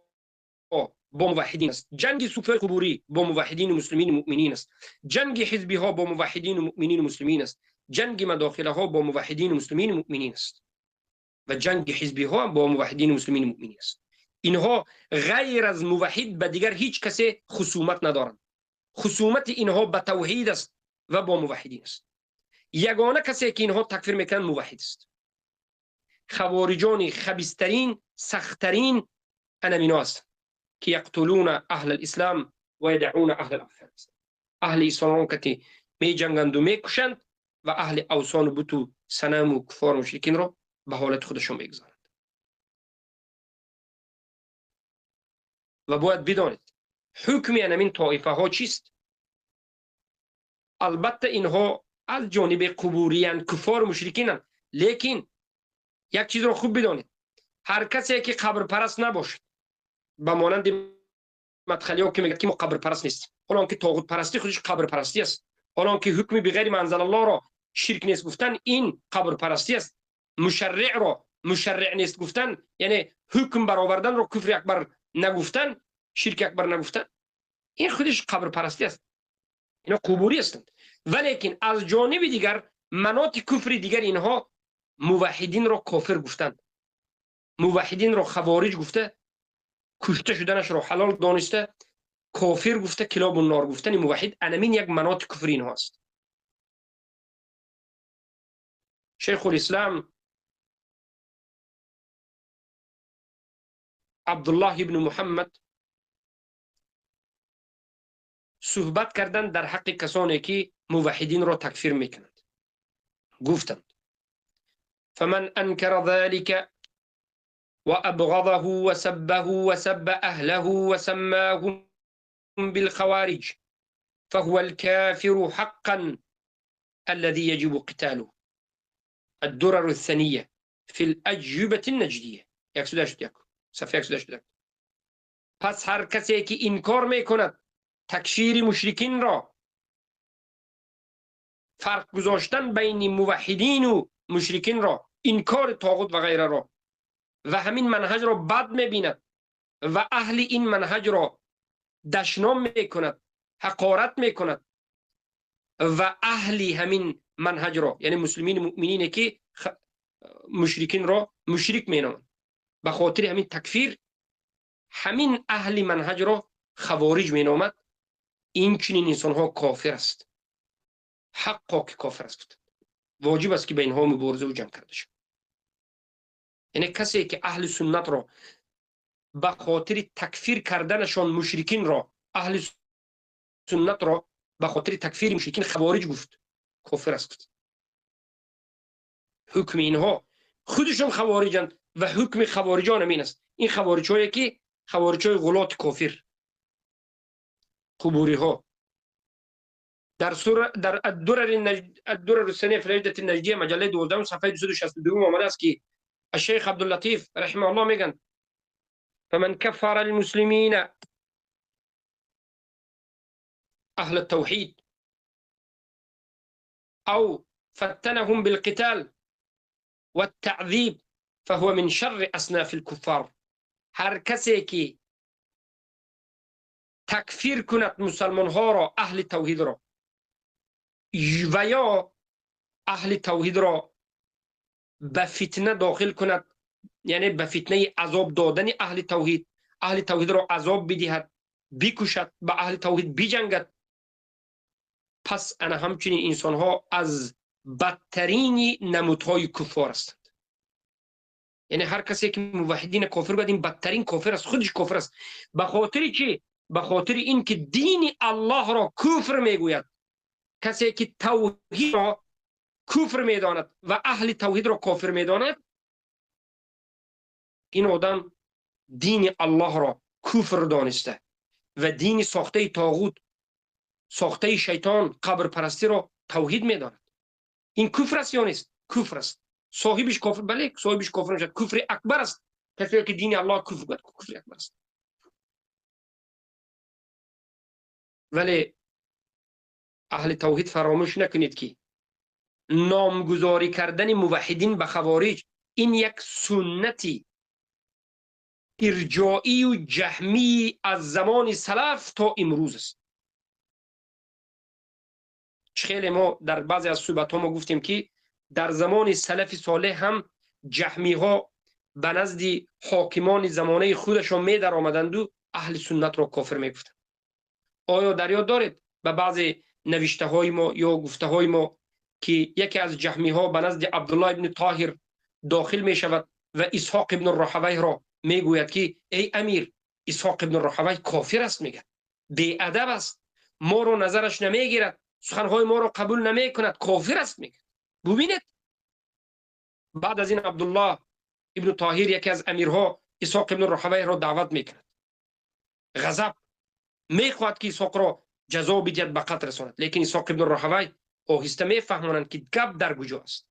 Speaker 1: با موحدین است، جنگ صوفی قبوری با موحدین و مسلمین و مؤمنین است، جنگ حزبی ها با موحدین و مؤمنین و مسلمین است، جنگ مداخله ها با موحدین و مسلمین و مؤمنین است و جنگ حزبی ها با موحدین و مسلمین و مؤمنین است. اینها غیر از موحد به دیگر هیچ کسی خصومت ندارند. خصومت اینها به توحید است و با موحدین است. یگانه کسی که اینها تکفیر میکنند موحد است. خوارجان خبیثترین، سختترین انمینا است که یقتلون اهل الاسلام و یدعون اهل الاوثان. اهل اسلام که می جنگند و می کشند و اهل اوثان و بت و صنم و کفار و مشرکین را به حالت خودشون میگذارند. و باید بدانید حکم این طایفه ها چیست؟ البته اینها از جانب قبوریان، کفار و مشرکین، لیکن یک چیز را خوب بدانید، هر کسی که قبر پرست نباشد، به مانند مدخلی ها که میگه که ما قبر پرست نیستیم، حالا که طاغوت پرستی خودش قبر پرستی است، حالا که حکم بغیر منزل الله را شرک نیست گفتن این قبر پرستی است، مشرع را مشرع نیست گفتن یعنی حکم برآوردن را کفر اکبر نگفتن، شرک اکبر نگفتن، این خودش قبر پرستی است. اینا قبوری هستند. ولیکن از جانب دیگر مناط کفر دیگر اینها موحدین را کافر گفتند، موحدین را خوارج گفته، کشته شدنش را حلال دانسته، کافر گفته، کلاب النار گفتن موحد. انمین یک مناط کفر اینها است. شیخ الاسلام عبدالله ابن محمد صحبت کردن در حق کسانی که موحدین را تکفیر میکنند. گفتند فمن انکر ذلك وابغضه وسبه وسب اهله وسماهم بالخوارج فهو الكافر حقا الذي يجب قتاله. الدرر الثانية في الأجوبة النجدية. صفحه 181. پس هر کسی که انکار میکند تکفیر مشرکین را، فرق گذاشتن بین موحدین و مشرکین را، انکار طاغوت و غیره را و همین منهج را بد میبیند و اهل این منهج را دشنام میکند، حقارت میکند و اهل همین منهج را یعنی مسلمین مؤمنین که مشرکین را مشرک مینامند، به خاطر همین تکفیر همین اهل منهج را خوارج مینامد، این چنین انسان ها کافر است، حقا که کافر است. واجب است که به اینها مبارزه و جنگ کرده شد. یعنی کسی که اهل سنت را به خاطر تکفیر کردنشان مشرکین را، اهل سنت را به خاطر تکفیر مشرکین خوارج گفت، کافر است. حکم اینها خودشون خوارجند و حکم خوارجان همین است. این خوارج‌هایی که خوارج‌های غلات کافر، قبوری ها، در الدرر السنه فی العقیدة النجدیه مجله 12 صفحه 262 آمده است که الشیخ عبداللطیف رحمه الله میگن فمن كفر المسلمين اهل التوحید او فتنهم بالقتال والتعذيب فهو من شر اصناف الكفار. هر کسی که تکفیر کند مسلمان ها را، اهل توحید را، و یا اهل توحید را به فتنه داخل کند، یعنی به فتنه عذاب دادن اهل توحید را عذاب بدهد، بکشد، به اهل توحید بجنگد، پس انا همچنین انسان ها از بدترین نمودهای کفار هستند. یعنی هر کسی که موحدین کافر بدین بدترین کافر است، خودش کافر است. به خاطر چی؟ به خاطر این که دین الله را کفر میگوید. کسی که توحید را کفر میداند و اهل توحید را کافر میداند، این آدم دین الله را کفر دانسته و دین ساخته طاغوت، ساخته شیطان، قبر پرستی را توحید میداند. این کفر است یا نیست؟ کفر است. صاحبش کافر، بله صاحبش کافر نشد، کفر اکبر است. کسی که دین الله کفر کرد، کفر اکبر است. ولی اهل توحید فراموش نکنید که نامگذاری کردن موحدین به خوارج این یک سنتی ارجائی و جهمی از زمان سلف تا امروز است. خیلی ما در بعضی از صحبت ها ما گفتیم که در زمان سلف صالح هم جهمی ها به نزد حاکمان زمانه خودشان می در آمدند و اهل سنت را کافر می گفتند. آیا در یاد دارید به بعضی نوشته های ما یا گفته های ما که یکی از جهمی ها به نزد عبدالله ابن طاهر داخل می شود و اسحاق ابن الراهوی را می گوید که ای امیر، اسحاق ابن الراهوی کافر است، میگه بی ادب است، ما رو نظرش نمی گیرد، سخنهای ما را قبول نمی کند، کافر است میگه. ببینید بعد از این عبدالله ابن طاهر یکی از امیرها اسحاق ابن الراهوی را دعوت میکند، غضب میخواهد که اسحاق را جزا بدهد، به قتل رساند، لیکن اسحاق ابن الراهوی آهسته میفهمانند که گپ در کجا است.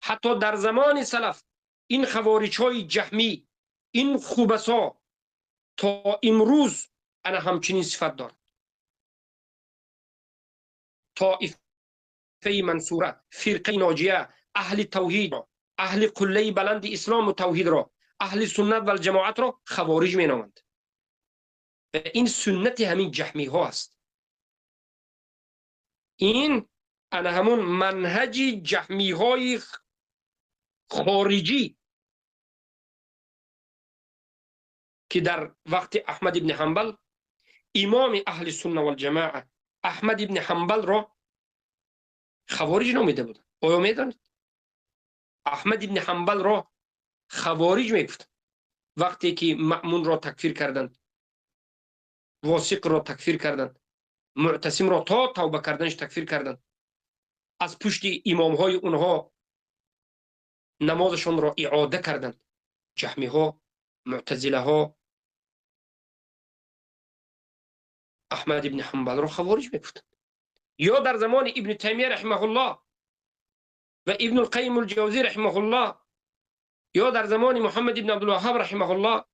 Speaker 1: حتی در زمان سلف این خوارج‌های جهمی، این خوبسا تا امروز انا همچنین صفت دارد. طائفه منصوره، فرقه ناجیه، اهل توحید را، اهل قله بلند اسلام و توحید را، اهل سنت و الجماعت را خوارج می نامند. و این سنت همین جهمی ها است. این انا همون منهج جهمی های خارجی که در وقت احمد ابن حنبل، امام اهل سنت و الجماعه احمد ابن حنبل را خوارج نامیده بود. آیا میدانید؟ احمد ابن حنبل را خوارج میگفت. وقتی که مأمون را تکفیر کردند، واثق را تکفیر کردند، معتصم را تا توبه کردنش تکفیر کردند، از پشت امام های اونها نمازشون را اعاده کردند. جهمی ها، معتزله ها احمد ابن حنبل را خوارج میگفتند. یا در زمان ابن تیمیه رحمه الله و ابن القیم الجوزی رحمه الله، یا در زمان محمد ابن عبدالوهاب رحمه الله،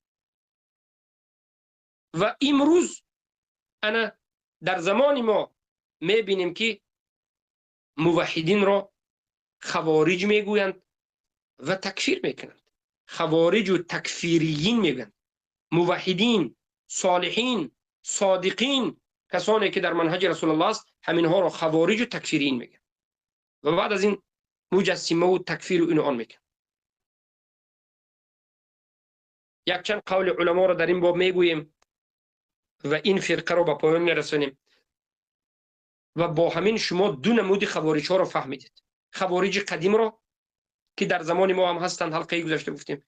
Speaker 1: و امروز انا در زمان ما میبینیم که موحدین را خوارج میگویند و تکفیر میکنند. خوارج و تکفیریین میگویند. موحدین، صالحین، صادقین، کسانی که در منهج رسول الله است، همین ها را خوارج و تکفیریین میگن و بعد از این مجسمه و تکفیر و اینو آن میگن. یک چند قول علما را در این باب میگوییم و این فرقه را به پایان میرسونیم. و با همین شما دو نمود خوارج ها را فهمیدید. خوارج قدیم را که در زمان ما هم هستند، حلقه گذشته گفتیم،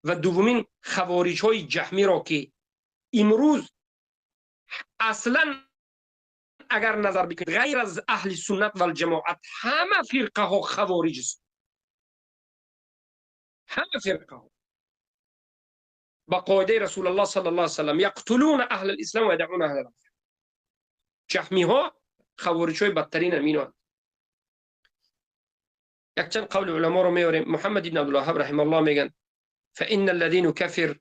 Speaker 1: و دومین خوارج های جهمی را که امروز اصلا اگر نظر بکنید غیر از اهل سنت و الجماعت همه فرقه ها خوارج است. همه فرقه ها با قاعده رسول الله صلی الله علیه و سلم یقتلون اهل الاسلام و يدعون اهل الاسلام. جهمی ها خوارج های بدترین امینان. یک چند قول علما رو میاریم. محمد بن عبدالوهاب رحمه الله میگن فإن الذين كفر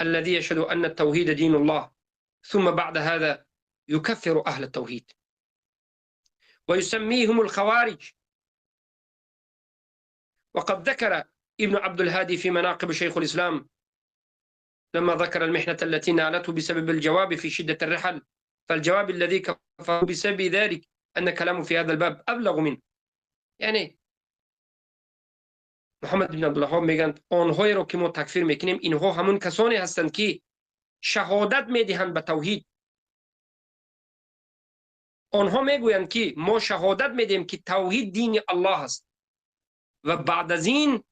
Speaker 1: الذي يشهد أن التوحيد دين الله ثم بعد هذا يكفر أهل التوحيد ويسميهم الخوارج. وقد ذكر ابن عبد الهادي في مناقب شيخ الإسلام لما ذكر المحنة التي نالته بسبب الجواب في شدة الرحل، فالجواب الذي كفر بسبب ذلك أن كلامه في هذا الباب أبلغ منه. يعني محمد بن عبدالوهاب میگن آنهایی رو که ما تکفیر میکنیم اینها همون کسانی هستند که شهادت میدهند به توحید. آنها میگویند که ما شهادت میدیم که توحید دین الله است و بعد از این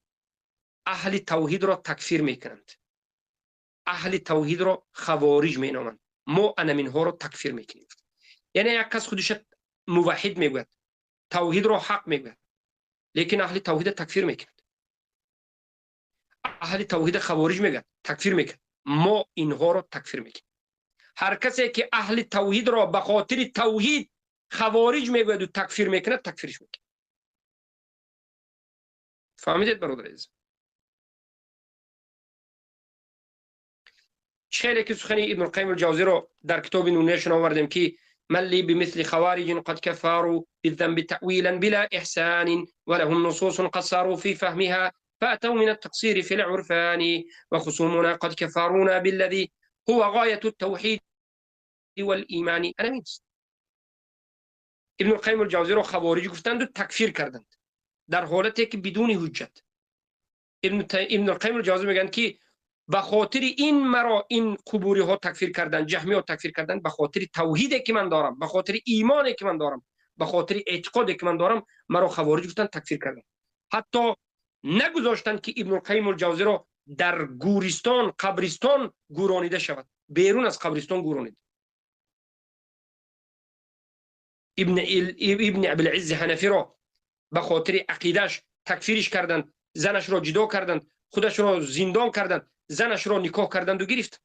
Speaker 1: اهل توحید را تکفیر میکنند. اهل توحید را خوارج مینامند. ما انمینها را تکفیر میکنیم. یعنی یک کس خودش موحد میگوید، توحید را حق میگوید، لیکن اهل توحید تکفیر میکند. اهل توحید خوارج میگن، تکفیر میکن. ما اینها را تکفیر میکنیم. هر کسی که اهل توحید را به خاطر توحید خوارج میگوید و تکفیر میکنه، تکفیرش میکنه. فهمیدید برادر عزیز؟ خیلی که سخنی ابن القیم الجوزی رو در کتاب نونیشن آوردیم که من لی بمثل خوارج قد كفروا بالذنب تأويلا بلا إحسان ولهم نصوص قد صاروا في فهمها فأتوا من التقصير في العرفان وخصومنا قد كفرونا بالذي هو غاية التوحيد والإيمان. أنا مینست. ابن القیم الجوزی رو خوارج گفتند و تکفیر کردند در حالتی که بدون حجت. ابن القیم الجوزی میگن که به خاطر این مرا این قبوری ها تکفیر کردن، جهمی ها تکفیر کردن، به خاطر توحیدی که من دارم، به خاطر ایمانی که من دارم، به خاطر اعتقادی که من دارم، مرا خوارج گفتن، تکفیر کردن. حتی نگذاشتن که ابن القیم الجوزی را در گورستان، قبرستان گورانیده شود، بیرون از قبرستان گورانید. ابن ابوالعز حنفی را به خاطر عقیدش تکفیرش کردند، زنش را جدا کردند، خودش را زندان کردند، زنش را نکاح کردند و گرفت.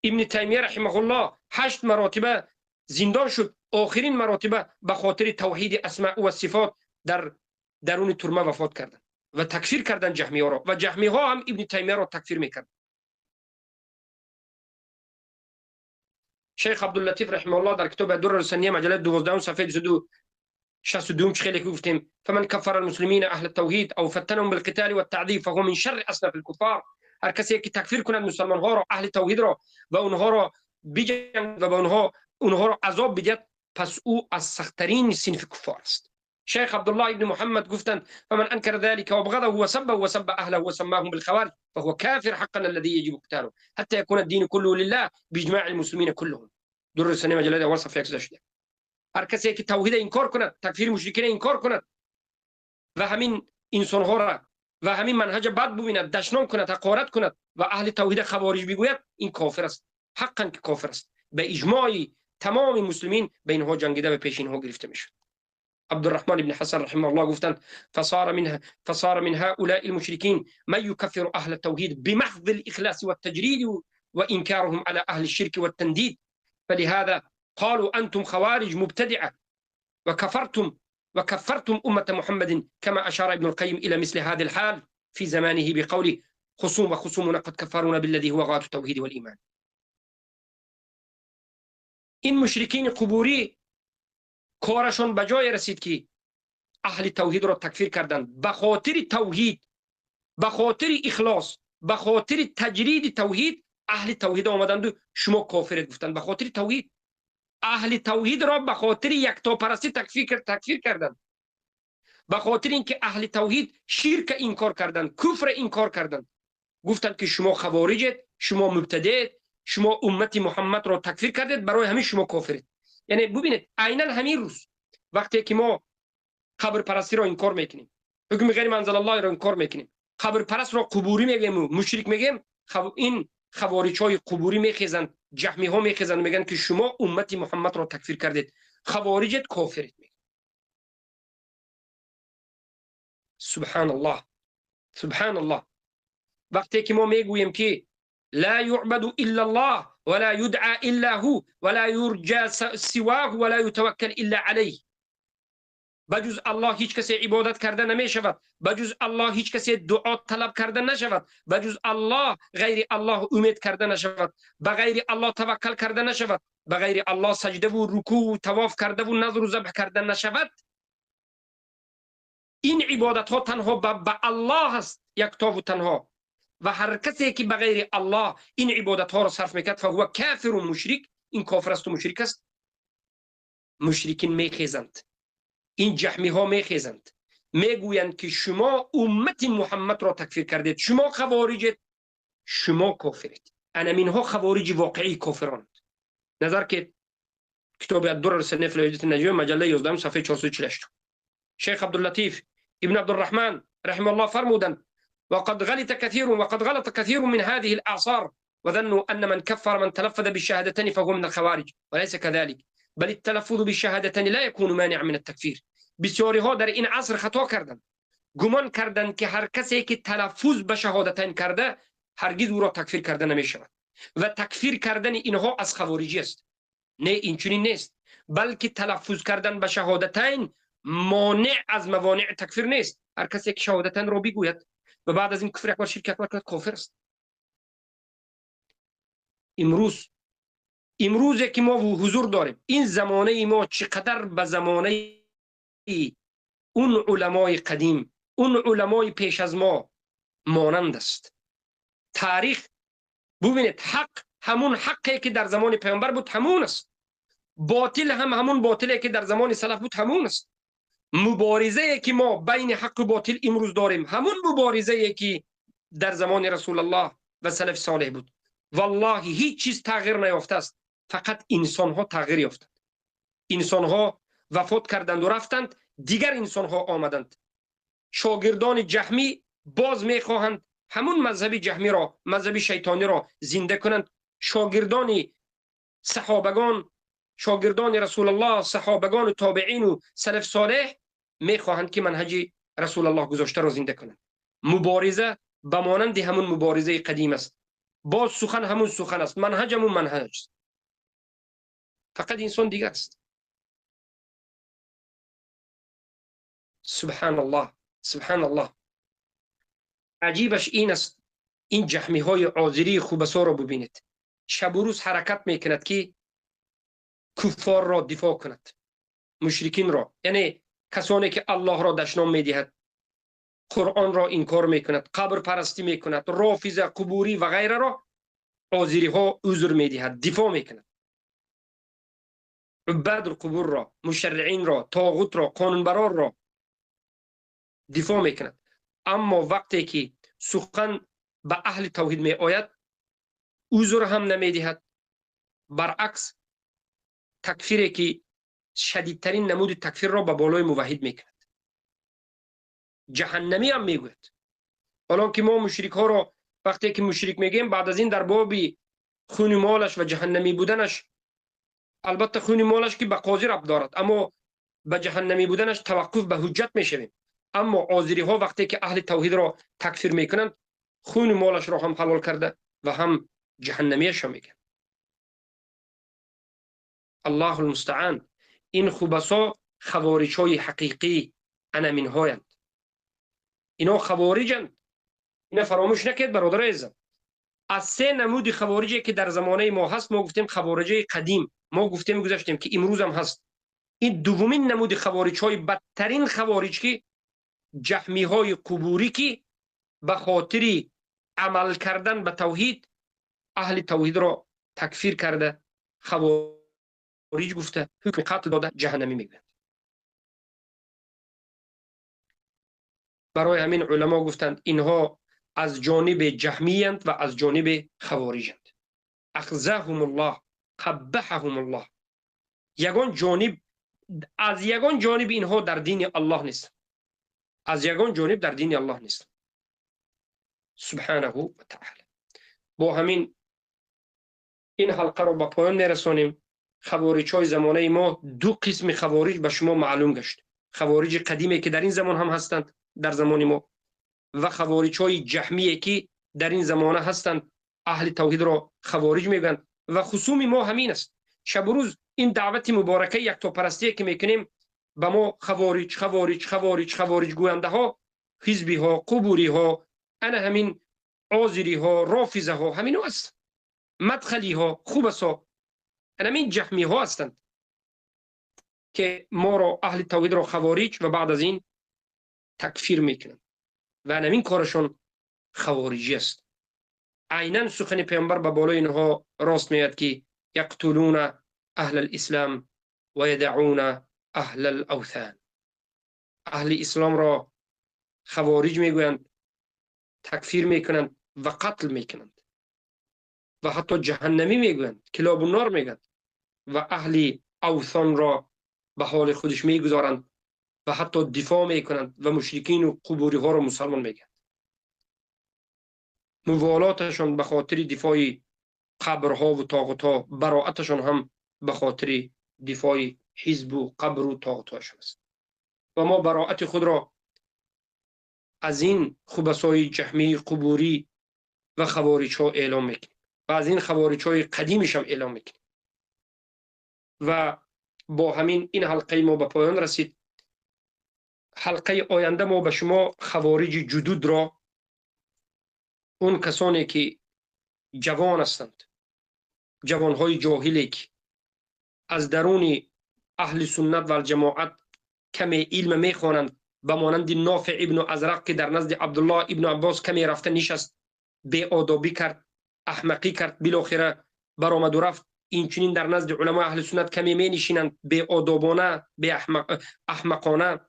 Speaker 1: ابن تیمیه رحمه الله 8 مراتبه زندان شد. آخرین مراتبه به خاطر توحید اسماء و صفات در درون ترمه وفات کردند و تکفیر کردند جهمی ها را، و جهمی ها هم ابن تیمیه را تکفیر میکرد. شیخ عبداللطیف رحمه الله در کتاب الدر السنیه مجله 12 صفحه 262 خیلی گفتیم فمن کفر المسلمین اهل التوحید او فتنهم بالقتال والتعذيب فهو من شر اصناف الكفار. هر کسی که تکفیر کند مسلمان ها را، اهل توحید را، و اونها را بجنگد و به اونها را عذاب بدهد، پس او از سخت‌ترین صنف کفار است. شیخ عبدالله ابن محمد گفتند فمن انکر ذلك وابغضه وسبه وسب اهله وسماهم بالخوارج فهو كافر حقا الذي يجب قتاله حتى يكون الدين كله لله باجماع المسلمين كلهم. در السنه مجله اول صفحه 118. هر کسی که توحید انکار کند، تکفیر مشرکین انکار کند و همین انسان ها را و همین منهج بد ببیند، دشنام کند، حقارت کند و اهل توحید خوارج بگوید، این کافر است. حقا که کافر است. به اجماع تمام مسلمین به اینها جنگیده و پیش اینها گرفته میشد. عبدالرحمن بن حسن رحمه الله گفتند فصار من هؤلاء المشركين من يكفر اهل التوحيد بمحض الاخلاص والتجريد وانكارهم على اهل الشرك والتنديد فلهذا قالوا انتم خوارج مبتدعه وكفرتم امه محمد كما اشار ابن القيم الى مثل هذا الحال في زمانه بقوله خصومنا قد كفرونا بالذي هو غاية التوحيد والايمان. این مشرکین قبوری کارشون به جای رسید که اهل توحید را تکفیر کردند به خاطر توحید، به خاطر اخلاص، به خاطر تجرید توحید. اهل توحید آمدند و شما کافرید گفتند. به خاطر توحید اهل توحید را به خاطر یکتاپرستی تکفیر کردند. به خاطر اینکه اهل توحید شرک انکار کردند، کفر انکار کردند، گفتند که شما خوارجید، شما مبتدعید، شما امت محمد را تکفیر کردید، برای همین شما کافرید. یعنی ببینید عیناً همین روز وقتی که ما قبر پرستی را انکار میکنیم، حکم غیر منزل الله را انکار میکنیم، قبر پرست را قبوری میگیم و مشرک میگیم، این خوارج های قبوری میخیزند، جهمی ها میخیزند میگن که شما امت محمد را تکفیر کردید، خوارجت، کافرید. سبحان الله، سبحان الله. وقتی که ما میگوییم که لا يعبد الا الله ولا يدعى الا هو ولا يرجى سواه ولا يتوكل الا عليه، بجز الله هیچ کسی عبادت کرده نمی شود، بجز الله هیچ کسی دعا طلب کرده نشود، بجز الله غیر الله امید کرده نشود، بغیر الله توکل کرده نشود، بغیر الله سجده و رکوع و طواف کرده و نذر و ذبح کرده نشود. این عبادت ها تنها به الله است، یکتا و تنها. و هر کسی که بغیر الله این عبادت ها را صرف میکرد فهو کافر و مشرک، این کافر است و مشرک است. مشرکین میخیزند، این جهمی ها میخیزند، میگویند که شما امت محمد را تکفیر کردید، شما خوارجید، شما کافرید. انمین ها خوارج واقعی کافرند. نظر که کتاب الدرر السنیه فی العقیدة النجویه مجله 11 صفحه 448 شیخ عبداللطیف ابن عبدالرحمن رحمه الله فرمودند وقد غلط كثير من هذه الأعصار وظنوا أن من كفر من تلفظ بالشهادتين فهو من الخوارج وليس كذلك، بل التلفظ بالشهادتين لا يكون مانع من التكفير. بسیاری ها در این عصر خطا کردند، گمان کردند که هر کسی که تلفظ به شهادتین کرده هرگز او را تکفیر کرده نمی شود و تکفیر کردن اینها از خوارجی است. نه، این چنین نیست، بلکه تلفظ کردن به شهادتین مانع از موانع تکفیر نیست. هر کسی که شهادتین را بگوید و بعد از این کفر اکبر شرک اکبر کرد کافر است. امروز که ما حضور داریم، این زمانه ما چقدر به زمانه اون علمای قدیم، اون علمای پیش از ما مانند است. تاریخ ببینید، حق همون حقی که در زمان پیامبر بود همون است، باطل هم همون باطلی که در زمان سلف بود همون است. مبارزه که ما بین حق و باطل امروز داریم همون مبارزه که در زمان رسول الله و سلف صالح بود. والله هیچ چیز تغییر نیافته است، فقط انسان ها تغییر یافتند. انسان ها وفات کردند و رفتند، دیگر انسان ها آمدند. شاگردان جهمی باز میخواهند همون مذهب جهمی را، مذهب شیطانی را زنده کنند. شاگردان صحابگان، شاگردان رسول الله، صحابگان و تابعین و سلف صالح میخواهند که منهج رسول الله گذاشته را زنده کنند. مبارزه به مانند همون مبارزه قدیم است، باز سخن همون سخن است، منهج همون منهج است، فقط انسان دیگر است. سبحان الله، سبحان الله. عجیبش این است، این جهمی های عاذری خوبسا را ببینید، شب و روز حرکت میکند که کفار را دفاع کند، مشرکین را، یعنی کسانی که الله را دشنام میدهد، قرآن را انکار میکند، قبر پرستی میکند، رافضه، قبوری و غیره را عاذری ها عذر میدهد، دفاع میکند. عباد القبور را، مشرعین را، طاغوت را، قانونبران را دفاع میکند. اما وقتی که سخن به اهل توحید می آید عذر هم نمیدهد، برعکس تکفیری که شدیدترین نمود تکفیر را به بالای موحد میکند، جهنمی هم میگوید. حالا که ما مشرک ها را وقتی که مشرک میگیم بعد از این در باب خون مالش و جهنمی بودنش، البته خون مالش که به قاضی ربط دارد، اما به جهنمی بودنش توقف به حجت میشویم. اما عاذری ها وقتی که اهل توحید را تکفیر میکنند خون مالش را هم حلال کرده و هم جهنمیش میگن. الله المستعان. این خبثا خوارج های حقیقی انمین هایند، اینا خوارجند. اینا فراموش نکید برادر عزیزم. از سه نمود خوارجی که در زمانه ما هست ما گفتیم خوارج قدیم، ما گفتیم گذاشتیم که امروز هم هست. این دومین نمود خوارج های بدترین خوارج که جهمی های قبوری که به خاطر عمل کردن به توحید اهل توحید را تکفیر کرده، خوارج گفته، حکم قتل داده، جهنمی میگه. برای همین علما گفتند اینها از جانب جهمیند و از جانب خوارجند. اخزاهم الله، قبحهم الله. یگان جانب، از یگان جانب اینها در دین الله نیست، از یگان جانب در دین الله نیست سبحانه و تعالی. با همین این حلقه را به پایان میرسانیم. خوارج های زمانه ما، دو قسم خوارج به شما معلوم گشت. خوارج قدیمی که در این زمان هم هستند در زمان ما و خوارج های جهمیه که در این زمانه هستند اهل توحید را خوارج میگن و خصوم ما همین است. شب و روز این دعوت مبارکه یکتاپرستی که میکنیم به ما خوارج خوارج خوارج خوارج گوینده ها، حزبی ها، قبوری ها، انا همین عازری ها، رافضه ها، همین است. مدخلی ها، خوبسا، همین جهمی ها هستند که ما را اهل توحید را خوارج و بعد از این تکفیر میکنند و همین کارشون خوارجی است. عیناً سخن پیامبر به بالای اینها راست میاد که یقتلون اهل الاسلام و یدعون اهل الاوثان. اهل اسلام را خوارج میگویند، تکفیر میکنند و قتل میکنند و حتی جهنمی میگویند، کلاب النار میگویند و اهل اوثان را به حال خودش میگذارند و حتی دفاع میکنند و مشرکین و قبوری ها را مسلمان میگویند. موالاتشان به خاطر دفاع قبرها و طاغوتها، براءتشان هم به خاطر دفاع حزب و قبر و طاغوتهاشان است. و ما براءت خود را از این خبثای جهمی، قبوری و خوارج ها اعلام میکنیم و از این خوارج های قدیمش هم اعلام میکنیم. و با همین این حلقه ما به پایان رسید. حلقه آینده ما به شما خوارج جدود را، اون کسانی که جوان هستند، جوانهای جاهلی که از درون اهل سنت و جماعت کمی علم میخوانند، به مانند نافع ابن ازرق که در نزد عبدالله ابن عباس کمی رفته نشست، بی آدابی کرد، احمقی کرد، بالاخره برآمد و رفت. این چنین در نزد علماء اهل سنت کمی می نشینند، بی آدابانه، بی احمقانه.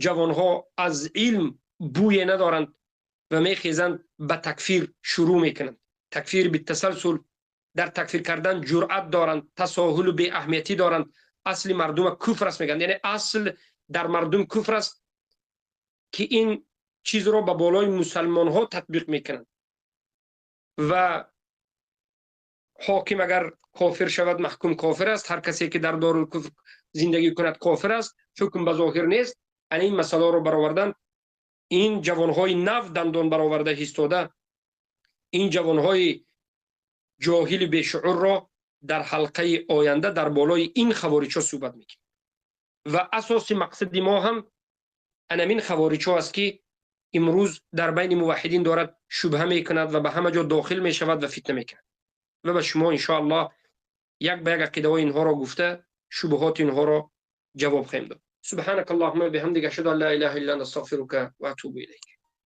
Speaker 1: جوانها از علم بوی ندارند و میخیزند به تکفیر شروع میکنند. تکفیر بالتسلسل، در تکفیر کردن جرأت دارند، تساهل و بی اهمیتی دارند. اصل مردم کفر است میگن، یعنی اصل در مردم کفر است که این چیز را به بالای مسلمان ها تطبیق میکنند و حاکم اگر کافر شود محکوم کافر است، هر کسی که در دارالکفر زندگی کند کافر است، حکم به ظاهر نیست. این مسئله را برآوردن این جوانهای نو دندان برآورده ایستاده، این جوانهای جاهل بیشعور را در حلقه آینده در بالای این خوارج ها صحبت میکنیم و اساس مقصد ما هم همین خوارج ها است که امروز در بین موحدین دارد شبهه میکند و به همه جا داخل میشود و فتنه میکند و به شما ان شاء الله یک به یک عقیده های اینها را گفته شبهات اینها را جواب خواهیم داد. سبحانك اللهم وبحمدك اشهد ان لا اله الا انت استغفرك واتوب اليك.